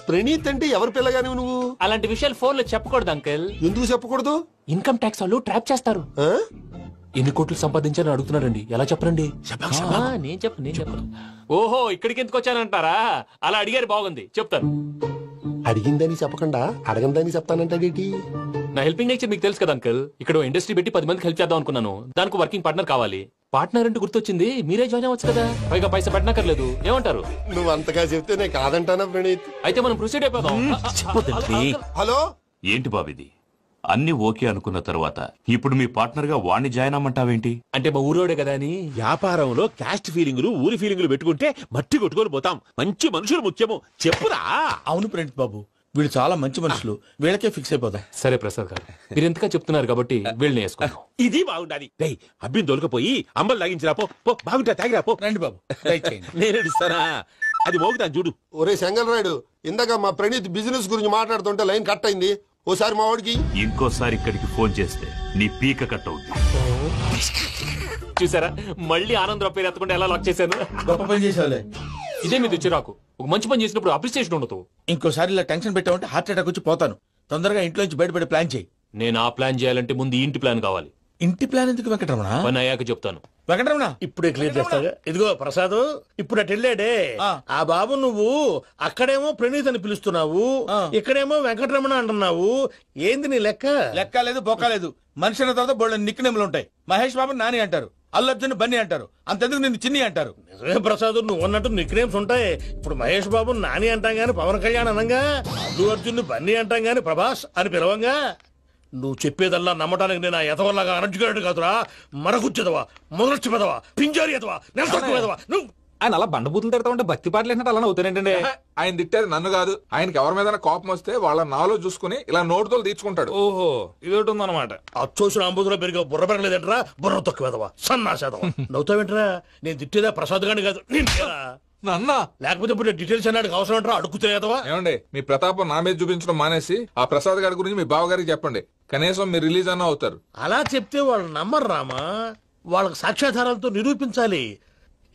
ప్రణీత్ అంటే ఎవరి పిల్లగాని నువ్వు? అలాంటి విషయాలు ఫోన్ లో చెప్పకూడదు అంకుల్. ఎందుకు చెప్పకూడదు? ఇన్కమ్ ట్యాక్స్ వాళ్ళు ట్రాప్ చేస్తారు. ఎన్ని కోట్లు సంపాదించాలని అడుగుతున్నారండి, ఎలా చెప్పరండి? నేను చెప్పను. ఓహో, ఇక్కడికి ఎందుకు వచ్చానంటారా? అలా అడిగారు, బాగుంది, చెప్తాను. అడిగిందని చెప్పకుండా అడగందని చెప్తానంటాడేటి? నా హెల్పింగ్ నేచర్ మీకు తెలుసు కదా అంకుల్. ఇక్కడ ఇండస్ట్రీ పెట్టి 10 మందికి హెల్ప్ చేద్దాం అనుకున్నాను. దానికి వర్కింగ్ పార్ట్నర్ కావాలి. పార్ట్నర్ అంటే గుర్తొచ్చింది, మీరే జాయిన్ అవ్వచ్చు కదా, పైగా పైసా పెట్టనక్కర్లేదు. ఏమంటారు? నువ్వు అంతగా చెప్తే నేను కాదంటానా ప్రణీత్? అయితే మనం ప్రొసీడ్ అయిపోదాం. హలో, ఏంటి బాబిది? అన్ని ఓకే అనుకున్న తర్వాత ఇప్పుడు మీ పార్ట్నర్ గా వాణ్ణి జాయిన్ అమ్మంటావేంటి? అంటే మా ఊరోడే కదా అని. వ్యాపారంలో క్యాస్ట్ ఫీలింగులు, ఊరి ఫీలింగులు పెట్టుకుంటే మట్టి కొట్టుకొని పోతాం. మంచి మనుషులు ముఖ్యము. చెప్పురా. అవును ప్రణీత్ బాబు, వీళ్ళు చాలా మంచి మనుషులు, వీళ్ళకే ఫిక్స్ అయిపోతాం. సరే ప్రసాద్ గారు, మీరు ఎంతగా చెప్తున్నారు కాబట్టి వీళ్ళని వేసుకున్నాం. ఇది బాగుండాలి. అబ్బిని దొలకపోయి అమ్మలు లాగించిరా పో. బాగుంటా, తాగిరా పో. రండి బాబు, నేను ఇస్తానా? అది మోగుతాను చూడు. ఒరే చెంగల్ రాయుడు, ఇందాక మా ప్రణీత్ బిజినెస్ గురించి మాట్లాడుతుంటే లైన్ కట్ అయింది. ఓసారి మా వాడికి ఇంకోసారి ఇక్కడికి ఫోన్ చేస్తే నీ పీక కట్ అవుతుంది. చూసారా, మళ్ళీ ఆనందరావు పేరు ఎత్తకుండా ఎలా లాక్ చేశాను. గొప్ప పని చేసేవాళ్ళే. ఇదే మీద చిరాకు. ఒక మంచి పని చేసినప్పుడు అప్రిసియేషన్ ఉండదు. ఇంకోసారి ఇలా టెన్షన్ పెట్టామంటే హార్ట్ అటాక్ వచ్చి పోతాను. తొందరగా ఇంట్లో నుంచి బయటపడే ప్లాన్ చేయి. నేను ఆ ప్లాన్ చేయాలంటే ముందు ఈ ఇంటి ప్లాన్ కావాలి. ఇంటి ప్లాన్ ఎందుకు వెంకటరమణ? పని అయ్యాక చెప్తాను. వెంకటరమణ ఇప్పుడే క్లియర్ చేస్తాగా. ఇదిగో ప్రసాద్, ఇప్పుడు అటు వెళ్ళాడే ఆ బాబు, నువ్వు అక్కడేమో ప్రణీత్ అని పిలుస్తున్నావు, ఇక్కడేమో వెంకటరమణ అంటున్నావు. ఏంది నీ లెక్క? లెక్క లేదు, బొక్క లేదు. మనిషి అన్న తర్వాత బోళ్ళ నిక్నెములు ఉంటాయి. మహేష్ బాబు నాని అంటారు, అల్లు అర్జున్ బన్నీ అంటారు, అంతెందుకు నిన్ను చిన్ని అంటారు. నిజమే ప్రసాద్, నువ్వు అన్నట్టు నిక్నేమ్స్ ఉంటాయి. ఇప్పుడు మహేష్ బాబు నాని అంటాం గాని పవన్ కళ్యాణ్ అనంగా, అల్లు అర్జున్ బన్నీ అంటాం గాని ప్రభాస్ అని పిలవంగా. నువ్వు చెప్పేదల్లా నమ్మటానికి నేను ఆ ఎతవల్లాగా అనర్జుకేటెడ్ కాదురా. మరగుచ్చదవా, మొదలచ్చి పెదవా, పింజారి ఎదవా, నెలసొక్కుదవా. నువ్వు ఆయన అలా బండబూతులు తిడతా ఉంటే భక్తి పాటలు ఏంటంటే అలా అవుతానంటే. ఆయన తిట్టేది నన్ను కాదు, ఆయనకి ఎవరి మీద కోపం వస్తే వాళ్ళ నాలో చూసుకుని ఇలా నోటుతో తీర్చుకుంటాడు. ఓహో, ఇదొకటి ఉందన్నమాట. అచ్చోసిన అంబుధులో పెరిగే బుర్ర పెరగలేదంటరా, బుర్ర తొక్కువేదవా, సన్నాసేదవా. నవ్వుతావేంటరా? నేను తిట్టేదా ప్రసాద్ గాని కాదు, నన్నా. లేకపోతే ఇప్పుడు డీటెయిల్స్ అన్నాడు అవసరం అంటారా? అడుగుతాయేదవా. ఏమండి, మీ ప్రతాపం నా మీద చూపించడం మానేసి ఆ ప్రసాద్ గారి గురించి మీ బావగారికి చెప్పండి. కనీసం మీరు రిలీజ్ అన్న అవుతారు. అలా చెప్తే వాళ్ళు నమ్మరు రామా. వాళ్ళకి సాక్ష్యాధారాలతో నిరూపించాలి.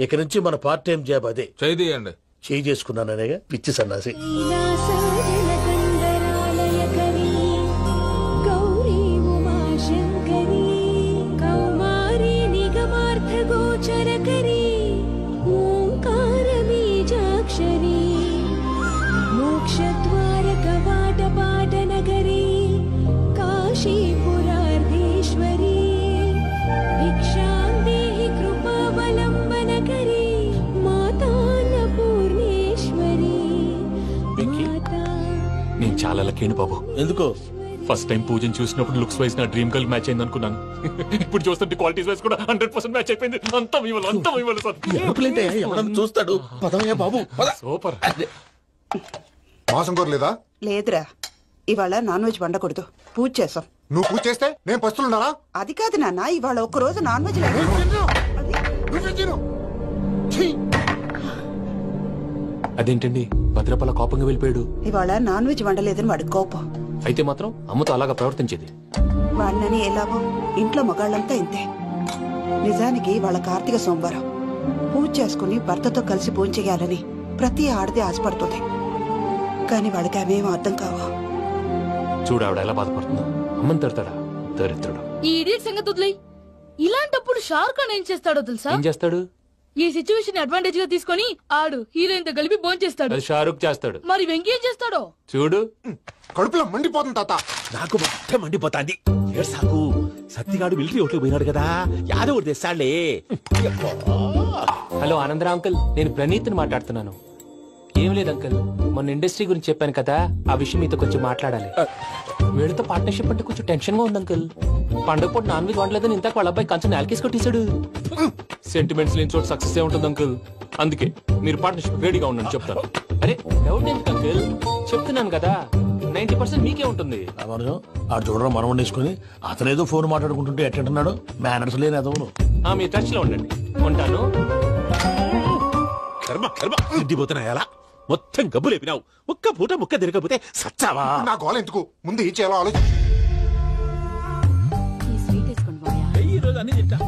ఇక నుంచి మన పార్ట్ టైం జాబ్ అదే. చేయండి. చేయి చేసుకున్నాననేగా పిచ్చి సన్నాసి. मोक्षद्वार कवाट पाटनगरी काशीपुरार्धे నేను చాలా లక్కీని బాబు. ఎందుకో? ఫస్ట్ టైం పూజను చూసినప్పుడు లుక్స్ వైజ్ నా డ్రీమ్ గర్ల్ మ్యాచ్ అయింది అనుకున్నాను. ఇప్పుడు చూస్తుంటే క్వాలిటీస్ వైజ్ కూడా 100% మ్యాచ్ అయిపోయింది. అంతా ఇవ్వాలి సార్. ఎవడన్నా చూస్తాడు. పదవయ్యా బాబు. సూపర్. మాసం కోరలేదా? లేదురా, ఇవాళ నాన్ వెజ్ వండకూడదు, పూజ చేసాం. నువ్వు పూజ చేస్తే నేను పస్తులున్నారా? అది కాదు నాన్న, ఇవాళ ఒక్క రోజు నాన్ వెజ్ లేదు. అదేంటండి భద్రపల కోపంగా వెళ్ళిపోయాడు? ఇవాళ నాన్ వెజ్ వండలేదని వాడి కోపం. అయితే మాత్రం అమ్మతో అలాగా ప్రవర్తించేది. వాడినని ఎలాగో ఇంట్లో మగాళ్ళంతా ఇంతే. నిజానికి వాళ్ళ కార్తీక సోమవారం పూజ చేసుకుని భర్తతో కలిసి పూజ చేయాలని ప్రతి ఆడది ఆశపడుతుంది. కానీ వాళ్ళకి అవేం అర్థం కావా. చూడు ఆవిడ ఎలా బాధపడుతుందో. అమ్మని తిడతాడా దరిద్రుడు. ఈ ఇడియట్ సంగతి వదిలేయ్. ఇలాంటప్పుడు షారుఖ్ ఖాన్ ఏం చేస్తాడో తెలుసా? ఏం చేస్తాడు? ఈ సిచ్యువేషన్ అడ్వాంటేజ్ గా తీసుకొని ఆడు హీరోయిన్ తో కలిపి బోన్ చేస్తాడు. అది షారుఖ్ చేస్తాడు. మరి వెంకీ ఏం చేస్తాడో చూడు. కడుపులో మండిపోతుంది తాత. నాకు మొత్తం మండిపోతాంది. సాకు సత్తిగాడు మిలిటరీ ఓట్లు పోయినాడు కదా, యాదవ్ తెస్తాడులే. హలో ఆనందరా అంకుల్, నేను ప్రణీత్ని మాట్లాడుతున్నాను. ఏం లేదు అంకుల్, మొన్న ఇండస్ట్రీ గురించి చెప్పాను కదా, ఆ విషయం మీతో కొంచెం మాట్లాడాలి. వీడితో పార్ట్నర్షిప్ అంటే కొంచెం టెన్షన్ గా ఉంది అంకుల్. పండుగ పూట నాన్ వెజ్ వండలేదని ఇంతకు వాళ్ళ అబ్బాయి కంచెం నాలుకేసి కొట్టేశాడు. సెంటిమెంట్స్ లేని చోట సక్సెస్ ఏ ఉంటుంది అంకుల్. అందుకే మీరు పార్ట్నర్షిప్ రెడీగా ఉండండి చెప్తాను. అరే డౌట్ ఎందుకు అంకుల్, చెప్తున్నాను కదా 90% మీకే ఉంటుంది. ఆడు చూడడం మనం వండేసుకుని అతనేదో ఫోన్ మాట్లాడుకుంటుంటే ఎట్టంటున్నాడు. మేనర్స్ లేని అదవును. మీ టచ్ లో ఉండండి. ఉంటాను. కర్మ కర్మ తిండిపోతున్నా ఎలా మొత్తం గబ్బు లేపినావు. ఒక్క పూట ముక్క తిరగకపోతే సచ్చావా? నా గోల ఎందుకు, ముందు ఏం చేయాలో ఆలోచి. ఈ రోజు అన్ని తింటా.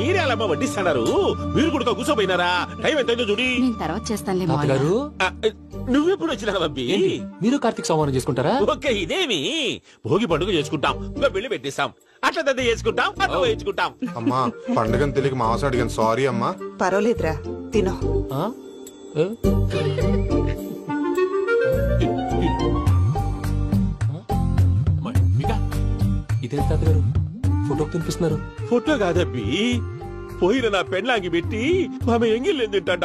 మీరే అలా వడ్డిస్తున్నారు. మీరు కూడా కూర్చోపోయినారా? టైం ఎంతైందో చూడి. తర్వాత చేస్తానులే తాతగారు. నువ్వెప్పుడు వచ్చినా అబ్బి? మీరు కార్తీక్ సంహారం చేసుకుంటారా? ఓకే, ఇదేమి భోగి పండుగ చేసుకుంటాం, ఇంకా పెళ్లి పెట్టిస్తాం, అట్లా దద్ద చేసుకుంటాం, అట్లా వేయించుకుంటాం. అమ్మా పండుగని తెలియక మాంసం అడిగాను, సారీ అమ్మా. పర్వాలేదురా, తినో. ఇదేం తాతగారు ఫోటో తినిపిస్తున్నారు? ఫోటో కాదబ్బి, పోయిన నా పెళ్ళాంగి పెట్టి ఆమె ఎంగిల్లేం తింటాడ.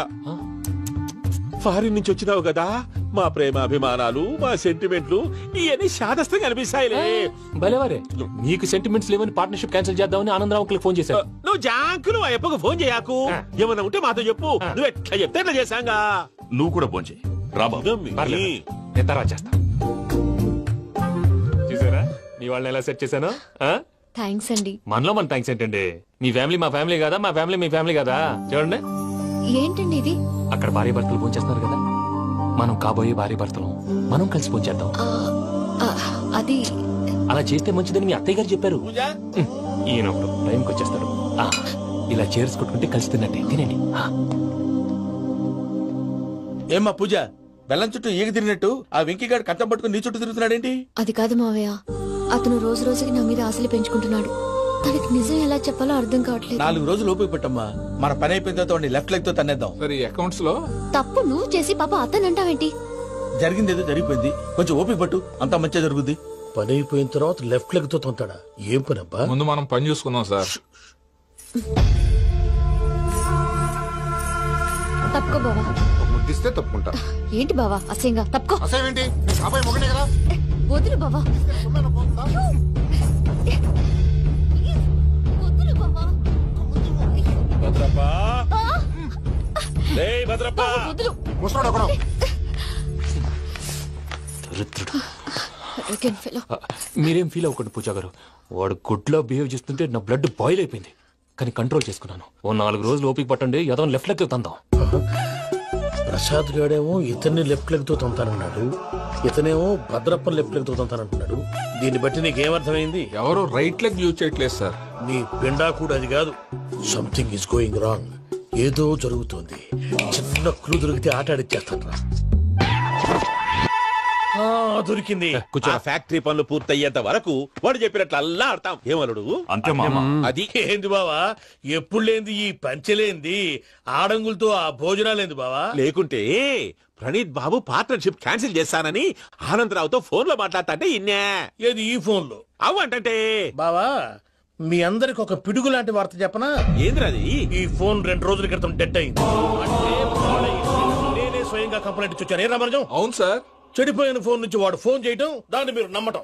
ఫారిన్ నుంచి వచ్చినావు కదా, మా ప్రేమ అభిమానాలు, మా సెంటిమెంట్లు ఇవన్నీ శాదస్తంగా అనిపిస్తాయిలే. భలేవారే, మీకు సెంటిమెంట్స్ లేవని పార్ట్నర్షిప్ క్యాన్సిల్ చేద్దామని ఆనందరావుకి ఫోన్ చేశారు. నువ్వు జాంకులు ఆ అప్పకు ఫోన్ చేయకు. ఏమన్నా ఉంటే మాతో చెప్పు. నువ్వు ఎట్లా చెప్తే ఎట్లా చేశాంగా. నువ్వు కూడా ఫోన్ చేయి. నేను తర్వాత చేస్తా. చూసారా మీ వాళ్ళని ఎలా సెట్ చేశాను? థ్యాంక్స్ అండి. మనలో మన థ్యాంక్స్ ఏంటండి? మీ ఫ్యామిలీ మా ఫ్యామిలీ కదా, మా ఫ్యామిలీ మీ ఫ్యామిలీ కదా. చూడండి, ఏంటండి ఇది? అక్కడ భార్య భర్తలు ఫోన్ చేస్తున్నారు కదా, మనం కాబోయే భార్య భర్తలు మనం కలిసి ఫోన్ చేద్దాం. అది అలా చేస్తే మంచిదని మీ అత్తయ్య గారు చెప్పారు. ఈయన ఒకడు టైంకి వచ్చేస్తాడు. ఇలా చేర్స్ కొట్టుకుంటే కలిసి తిన్నట్టే. తినండి. ఏమ్మా పూజ, బెల్లం చుట్టూ ఈగ తిరిగినట్టు ఆ వెంకీగాడు కట్టం పట్టుకుని నీ చుట్టూ తిరుగుతున్నాడేంటి? అది కాదు మావయ్య, అతను రోజు రోజుకి నా మీద ఆశలు పెంచుకుంటున్నాడు. తనకి నిజం ఎలా చెప్పాలో అర్థం కావట్లేదు. 4 రోజులు ఓపిక పెట్టమ్మా, మన పని అయిపోయిన తర్వాత లెఫ్ట్ లెగ్ తో తన్నేద్దాం. సరే అకౌంట్స్ లో తప్పు నువ్వు చేసి పాప అతను అంటావేంటి? జరిగింది ఏదో జరిగిపోయింది, కొంచెం ఓపిక పట్టు, అంతా మంచిగా జరుగుద్ది. పని అయిపోయిన తర్వాత లెఫ్ట్ లెగ్ తో తొంతాడా? ఏం పని అబ్బా? ముందు మనం పని చూసుకుందాం సార్. తప్పుకో బావా. ముద్దిస్తే తప్పుకుంటా. ఏంటి బావా అసహ్యంగా? తప్పుకో. అసహ్యం ఏంటి? అబ్బాయి మొగనే కదా. వదులు బావా. భద్రప్పా, భద్రప్పా, ముసరాడు ఒకడు. మీరేం ఫీల్ అవ్వకండి పూజా గారు. వాడు గుడ్లో బిహేవ్ చేస్తుంటే నా బ్లడ్ బాయిల్ అయిపోయింది. కానీ కంట్రోల్ చేసుకున్నాను. ఓ 4 రోజులు ఓపిక పట్టండి, ఏదో లెఫ్ట్ లెగ్ తందాం. ప్రసాద్ గాడేమో ఇతన్ని లెఫ్ట్ లెగ్ తో తొంతానన్నాడు, ఇతనేమో భద్రప్ప లెఫ్ట్ లెగ్ తో తొంతానంటున్నాడు. దీన్ని బట్టి నీకేమర్థమైంది? ఎవరు రైట్ లెగ్ యూజ్ చేయట్లేదు సార్. నీ పిండా కూడా అది కాదు. Something is going wrong. ఏదో జరుగుతోంది. చిన్న క్లూ దొరికితే ఆట ఆడిచ్చేస్తాను రా. దొరికింది. ఆ ఫ్యాక్టరీ పనులు పూర్తయ్యేంత వరకు వాడు చెప్పినట్లు అల్లా ఆడతాం. ఏమలుడు అంతే మామ. అది ఏంది బావా, ఎప్పుడు లేంది ఈ పంచలేంది, ఆడంగులతో ఆ భోజనాలేంది బావా? లేకుంటే ప్రణీత్ బాబు పార్ట్నర్షిప్ క్యాన్సిల్ చేస్తానని ఆనందరావుతో ఫోన్ లో మాట్లాడతాంటే ఇన్నే. ఏది ఈ ఫోన్ లో? అవ్వంటే బావా, మీ అందరికి ఒక పిడుగు లాంటి వార్త చెప్పనా? ఏంద్రది? ఈ ఫోన్ 2 రోజుల క్రితం డెడ్ అయింది. నేనే స్వయంగా కంప్లైంట్ ఇచ్చి వచ్చాను. ఏ రామరాజం? అవును సార్. చెడిపోయిన ఫోన్ నుంచి వాడు ఫోన్ చేయటం, దాన్ని మీరు నమ్మటం.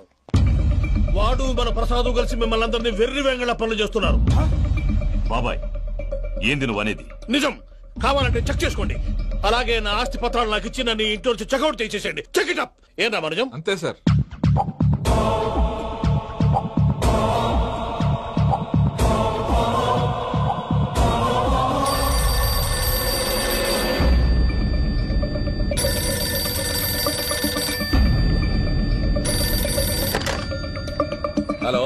వాడు మన ప్రసాదు కలిసి మిమ్మల్ని అందరినీ వెర్రి వెంగళ పనులు చేస్తున్నారు. బాబాయ్, ఏంది నువ్వు అనేది? నిజం. కావాలంటే చెక్ చేసుకోండి. అలాగే నా ఆస్తి పత్రాలు నాకు ఇచ్చి నన్ను ఇంట్లో నుంచి చెక్అౌట్ చేసేసండి. Check it up. ఏం రామరాజం? అంతే సార్. హలో,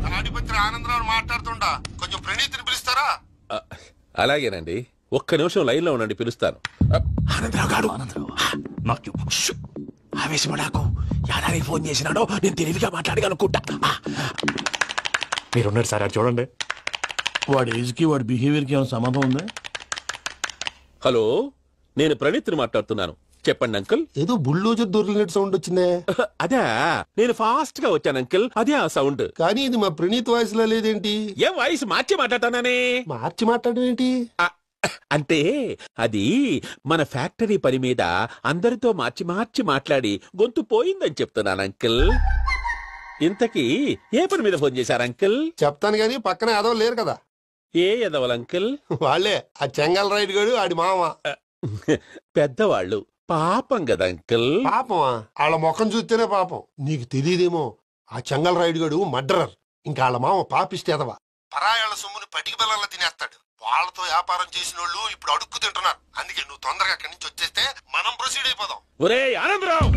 తాడిపత్రి ఆనందరావు మాట్లాడుతుండా, కొంచెం ప్రణీతిని పిలుస్తారా? అలాగేనండి. ఒక్క నిమిషం లైన్ లో ఉండండి, పిలుస్తాను. ఆనందరావు గాడు నాకు ఆవేశపడాకు. యాదానికి ఫోన్ చేసినాడో నేను తెలివిగా మాట్లాడగలనుకుంటా. మీరున్నారు సార్, అది చూడండి. వాడి ఏజ్ కి వాడి బిహేవియర్ కి ఏమైనా సంబంధం ఉందా? హలో, నేను ప్రణీత్ని మాట్లాడుతున్నాను. చెప్పండి అంకుల్. ఏదో బుల్డోజర్ దొరికినట్టు సౌండ్ వచ్చిందే. అదే, నేను ఫాస్ట్ గా వచ్చాను అంకుల్. అదే ఆ సౌండ్. కానీ ఇది మా ప్రణీత్ వాయిస్ లో లేదేంటి? ఏ వాయిస్ మార్చి మాట్లాడతానని? మార్చి మాట్లాడడం ఏంటి? అంటే అది మన ఫ్యాక్టరీ పని మీద అందరితో మార్చి మార్చి మాట్లాడి గొంతు పోయిందని చెప్తున్నాను అంకుల్. ఇంతకీ ఏ పని మీద ఫోన్ చేశారు అంకుల్? చెప్తాను గానీ పక్కన ఏదో లేరు కదా. ఏ ఎదవలు అంకుల్? వాళ్ళే, ఆ చెంగల్ రైడ్ గడు ఆడి మామ. పెద్దవాళ్ళు. పాపం కదా అంకుల్. పాపమా? వాళ్ళ ముఖం చూస్తేనే పాపం. నీకు తెలియదేమో, ఆ చెంగల్ రైడ్ గడు మర్డరర్. ఇంకా వాళ్ళ మామ పాపిస్తేదవా. పరాయాళ్ళ సొమ్ముని పటికి బెల్లంలో తినేస్తాడు. వాళ్ళతో వ్యాపారం చేసిన వాళ్ళు ఇప్పుడు అడుక్కు తింటున్నారు. అందుకే నువ్వు తొందరగా అక్కడి నుంచి వచ్చేస్తే మనం ప్రొసీడ్ అయిపోదాం. ఒరే ఆనందరావు!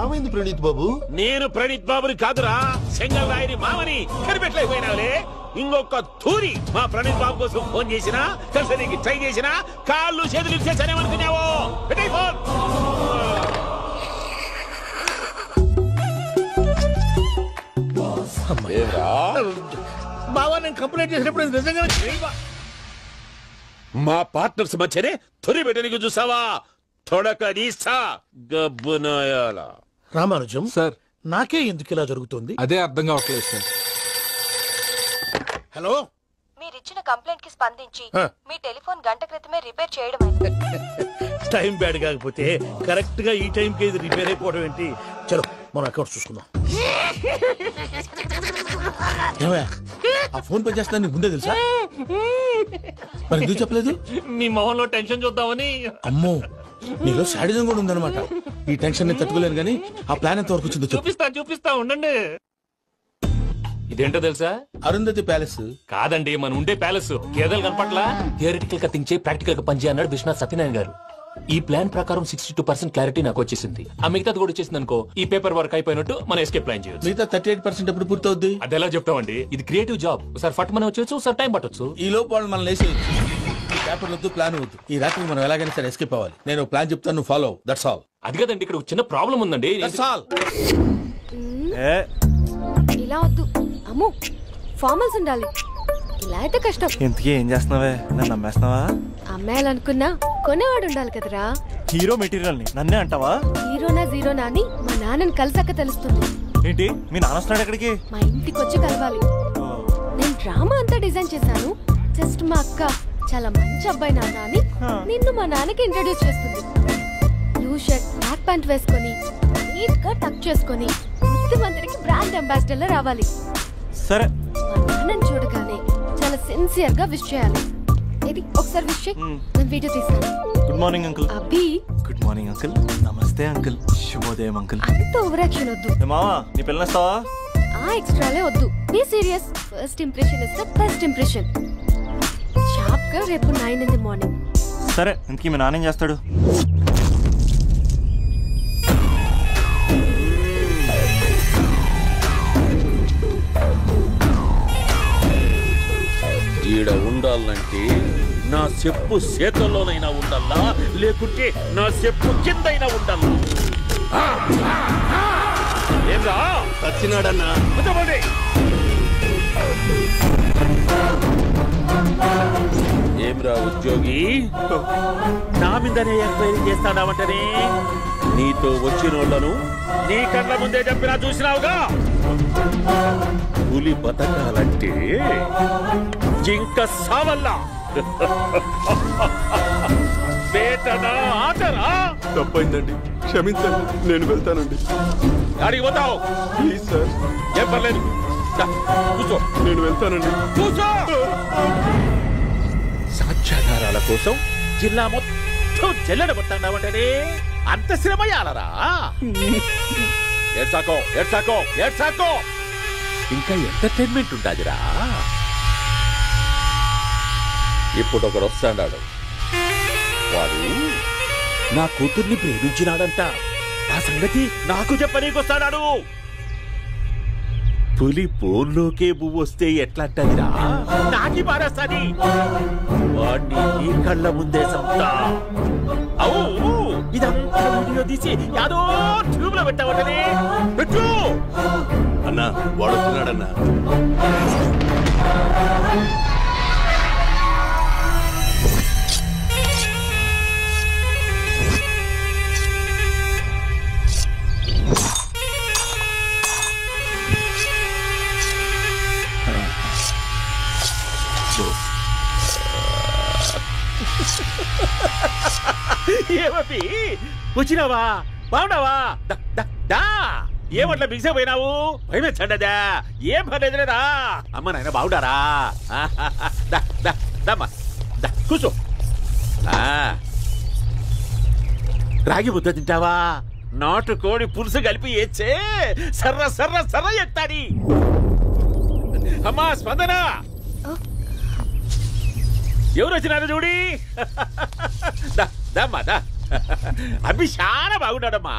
ఏమైంది ప్రణీత్ బాబు? నేను ప్రణీత్ బాబుని కాదురా, సెంగల్ రాయని మామని. కనిపెట్టలేకపోయినావులే. ఇంకొక తూరి మా ప్రణీత్ బాబు కోసం ఫోన్ చేసినా, కలిసి నీకు ట్రై చేసినా కాళ్ళు చేతులు ఇచ్చేసానేమనుకున్నావో? పెట్టేయ్ ఫోన్. బావా, నేను కంప్లైంట్ చేసినప్పుడు నిజంగా మా పార్ట్నర్స్ మధ్యనే తొలి పెట్టడానికి చూసావా? తొడక నీస్తా గబ్బునాయాల. రామానుజం సార్, నాకే ఎందుకు ఇలా జరుగుతుంది? అదే అర్థం కావట్లేదు సార్. హలో, మీరిచ్చిన కంప్లైంట్ కి స్పందించి మీ టెలిఫోన్ గంట క్రితమే రిపేర్ చేయడం. టైం బ్యాడ్ కాకపోతే కరెక్ట్ గా ఈ టైం కి ఇది రిపేర్ అయిపోవడం ఏంటి? చలో మన అకౌంట్ చూసుకుందాం. ఆ ఫోన్ పని చేస్తున్నా నీకు ముందే తెలుసా? మరి ఎందుకు చెప్పలేదు? మీ మొహంలో టెన్షన్ చూద్దామని. అమ్మో, నీలో శాడిజం కూడా ఉందన్నమాట. ఈ టెన్షన్ ని తట్టుకోలేను కానీ ఆ ప్లాన్ ఎంత వరకు వచ్చిందో చూపిస్తా ఉండండి. ఇదేంటో తెలుసా? అరుంధతి ప్యాలెస్ కాదండి, మన ఉండే ప్యాలెస్. గేదెలు కనపట్లా? థియరిటికల్ గా థింక్ చేయి, ప్రాక్టికల్ గా పనిచేయ అన్నాడు విశ్వనాథ్ సత్యనారాయణ గారు. ఈ ప్లాన్ ప్రకారం 62% క్లారిటీ నాకు వచ్చేసింది. ఆ మిగతాది కూడా వచ్చేసింది అనుకో, ఈ పేపర్ వర్క్ అయిపోయినట్టు మనం ఎస్కేప్ ప్లాన్ చేయొచ్చు. మిగతా 38% ఎప్పుడు పూర్తవుద్ది? అది ఎలా చెప్తామండి? ఇది క్రియేటివ్ జాబ్. ఒకసారి ఫట్ మనం వచ్చేచ్చు, ఒకసారి టైం పట్టొచ్చు. ఈ లోపు వాళ్ళు మనం లేసేయచ్చు. ఈ పేపర్ వద్దు, ప్లాన్ వద్దు. ఈ రాత్రి మనం ఎలాగైనా సరే ఎస్కేప్ అవ్వాలి. నేను ప్లాన్ చెప్తాను, నువ్వు ఫాలో. That's all. అది కదండి, ఇక్కడ చిన్న ప్రాబ్లం ఉందండి. That's all. ఇలా వద్దు అమ్ము, ఫార్మల్స్ ఉండాలి. ఇలా అయితే కష్టం. ఇంతకీ ఏం చేస్తున్నావే? నన్ను నమ్మేస్తున్నావా? అమ్మాయాలనుకున్నా కొనేవాడు ఉండాలి కదరా. హీరో మెటీరియల్ ని నన్నే అంటావా? హీరోనా జీరోనా అని మా నాన్నని కలిసాక తెలుస్తుంది. ఏంటి, మీ నాన్న వస్తున్నాడు ఎక్కడికి? మా ఇంటికి వచ్చి కలవాలి. నేను డ్రామా అంతా డిజైన్ చేశాను. జస్ట్ మా అక్క చాలా మంచి అబ్బాయి నాన్న అని నిన్ను మా నాన్నకి ఇంట్రడ్యూస్ చేస్తుంది. బ్లూ షర్ట్, బ్లాక్ ప్యాంట్ వేసుకొని నీట్ గా టక్ చేసుకొని బుద్ధిమంతుడికి బ్రాండ్ అంబాసిడర్ లా రావాలి. సరే. మా నాన్నని చూడగానే చాలా సిన్సియర్ గా విష్ చేయాలి. ఇది ఒకసారి విష్ చేయి. నేను వీడియో తీస్తాను. Good morning uncle. Abhi. Good morning uncle. నమస్తే అంకుల్. శుభోదయం అంకుల్. అంత ఓవర్ యాక్షన్ వద్దు. మావా, నీ పిల్లనిస్తావా? ఆ ఎక్స్ట్రాలే వద్దు. Be serious. First impression is the best impression. Sharp గా రేపు 9 in the morning. సరే, ఇంతకీ మీ నాన్న ఏం చేస్తాడు? ఈడ ఉండాలంటే నా చెప్పు చేతల్లోనైనా ఉండాలా, లేకుంటే నా చెప్పు కిందైనా ఉండాలా? ఏంరా చచ్చినాడన్నా? ఏమ్రా ఉద్యోగి నా మీదనే ఎంక్వైరీ చేస్తాడావంటనే నీతో వచ్చినోళ్లను నీ కళ్ళ ముందే చెప్పినా చూసినావుగా పులి బతకాలంటే జింక సావల్లా బేటనా ఆటరా తప్పైందండి క్షమించండి నేను వెళ్తానండి అడిగి పోతావు ప్లీజ్ సార్ ఏం పర్లేదు కూర్చో నేను వెళ్తానండి కూర్చో సాక్ష్యాధారాల కోసం జిల్లా మొత్తం చెల్లడబట్టావంటేనే అంత శ్రమయాలరా ఏడ్సాకో ఏడ్సాకో ఏడ్సాకో ఇంకా ఎంటర్టైన్మెంట్ ఉంటాదిరా ఇప్పుడు ఒకడు వస్తాడాడు వాడు నా కూతుర్ని ప్రేమించినాడంట ఆ సంగతి నాకు చెప్పనీకొస్తాడాడు పులి పోర్లోకే పువ్వు వస్తే ఎట్లంటదిరా నాకి పారేస్తాది వాడిని నీ కళ్ళ ముందే సంతా అవు ఇదంతా వీడియో తీసి యాదో ట్యూబ్ లో పెట్టావటనే పెట్టు అన్నా వాడు వస్తున్నాడన్నా ఏమీ వచ్చినావా బాగున్నావా ఏమట్లా బిగిసే పోయినావు భయమేచ్చండదా ఏం పర్లేదులేదా అమ్మ నాయన బాగుండారా కూర్చో రాగి ముద్ద తింటావా నాటు కోడి పులుసు కలిపి ఏచ్చే సర్ర సర్ర సర్ర ఎత్తాడి అమ్మా స్పందన ఎవరు వచ్చినారు చూడి దమ్మా అభి చాలా బాగున్నాడమ్మా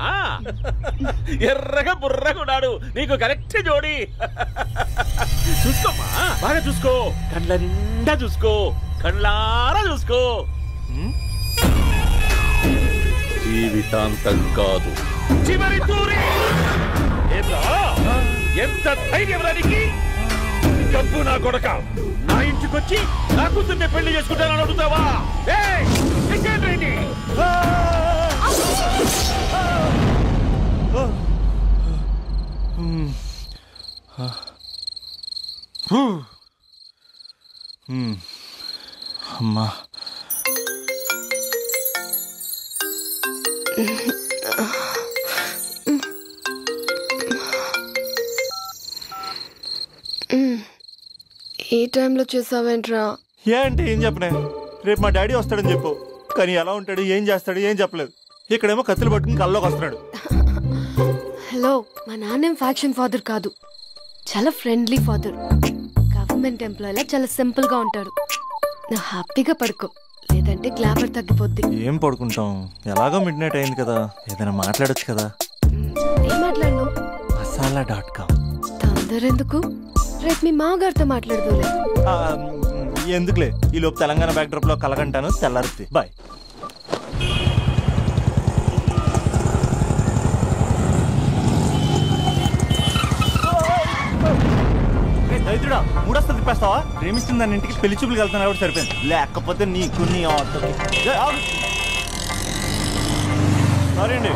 ఎర్రగా బుర్రగా ఉన్నాడు నీకు కరెక్ట్ జోడి చూసుకోమ్మా బాగా చూసుకో కండ్ల నిండా చూసుకో కండ్లారా చూసుకో జీవితాంతం కాదు చివరి తూరి ఎంత ధైర్యం రానికి డబ్బు నా కొడక నా ఇంటికొచ్చి నా కూతుర్ని పెళ్లి చేసుకుంటానని అడుగుతావా అమ్మా ఈ టైంలో చేసావేంట్రా? ఏంటి ఏం చెప్పనే రేపు మా డాడీ వస్తాడని చెప్పు కానీ ఎలా ఉంటాడు ఏం చేస్తాడు ఏం చెప్పలేదు ఇక్కడేమో కత్తులు పట్టుకుని కల్లోకి వస్తున్నాడు. హలో, మా నాన్నేం ఫ్యాక్షన్ ఫాదర్ కాదు, చాలా ఫ్రెండ్లీ ఫాదర్. గవర్నమెంట్ ఎంప్లాయీలా చాలా సింపుల్ గా ఉంటాడు. నువ్వు హ్యాపీగా పడుకో, లేదంటే గ్లామర్ తగ్గిపోద్ది. ఏం పడుకుంటాం, ఎలాగో మిడ్ నైట్ అయింది కదా, ఏదైనా మాట్లాడొచ్చు కదా. ఏం మాట్లాడను? masala.com. తొందర ఎందుకు, రేపు మీ మామగారితో మాట్లాడదులే. ఎందుకులే, ఈ లోపు తెలంగాణ బ్యాక్డ్రాప్ లో కలగంటాను, తెల్లారుద్ది. బాయ్. దైత్రుడా, మూడొస్తా తిప్పేస్తావా? ప్రేమిస్తుంది దాని ఇంటికి పెళ్లి చూపులు వెళ్తున్నా కూడా సరిపోయింది, లేకపోతే నీకు నీ ఆటోకి. సారీ అండి.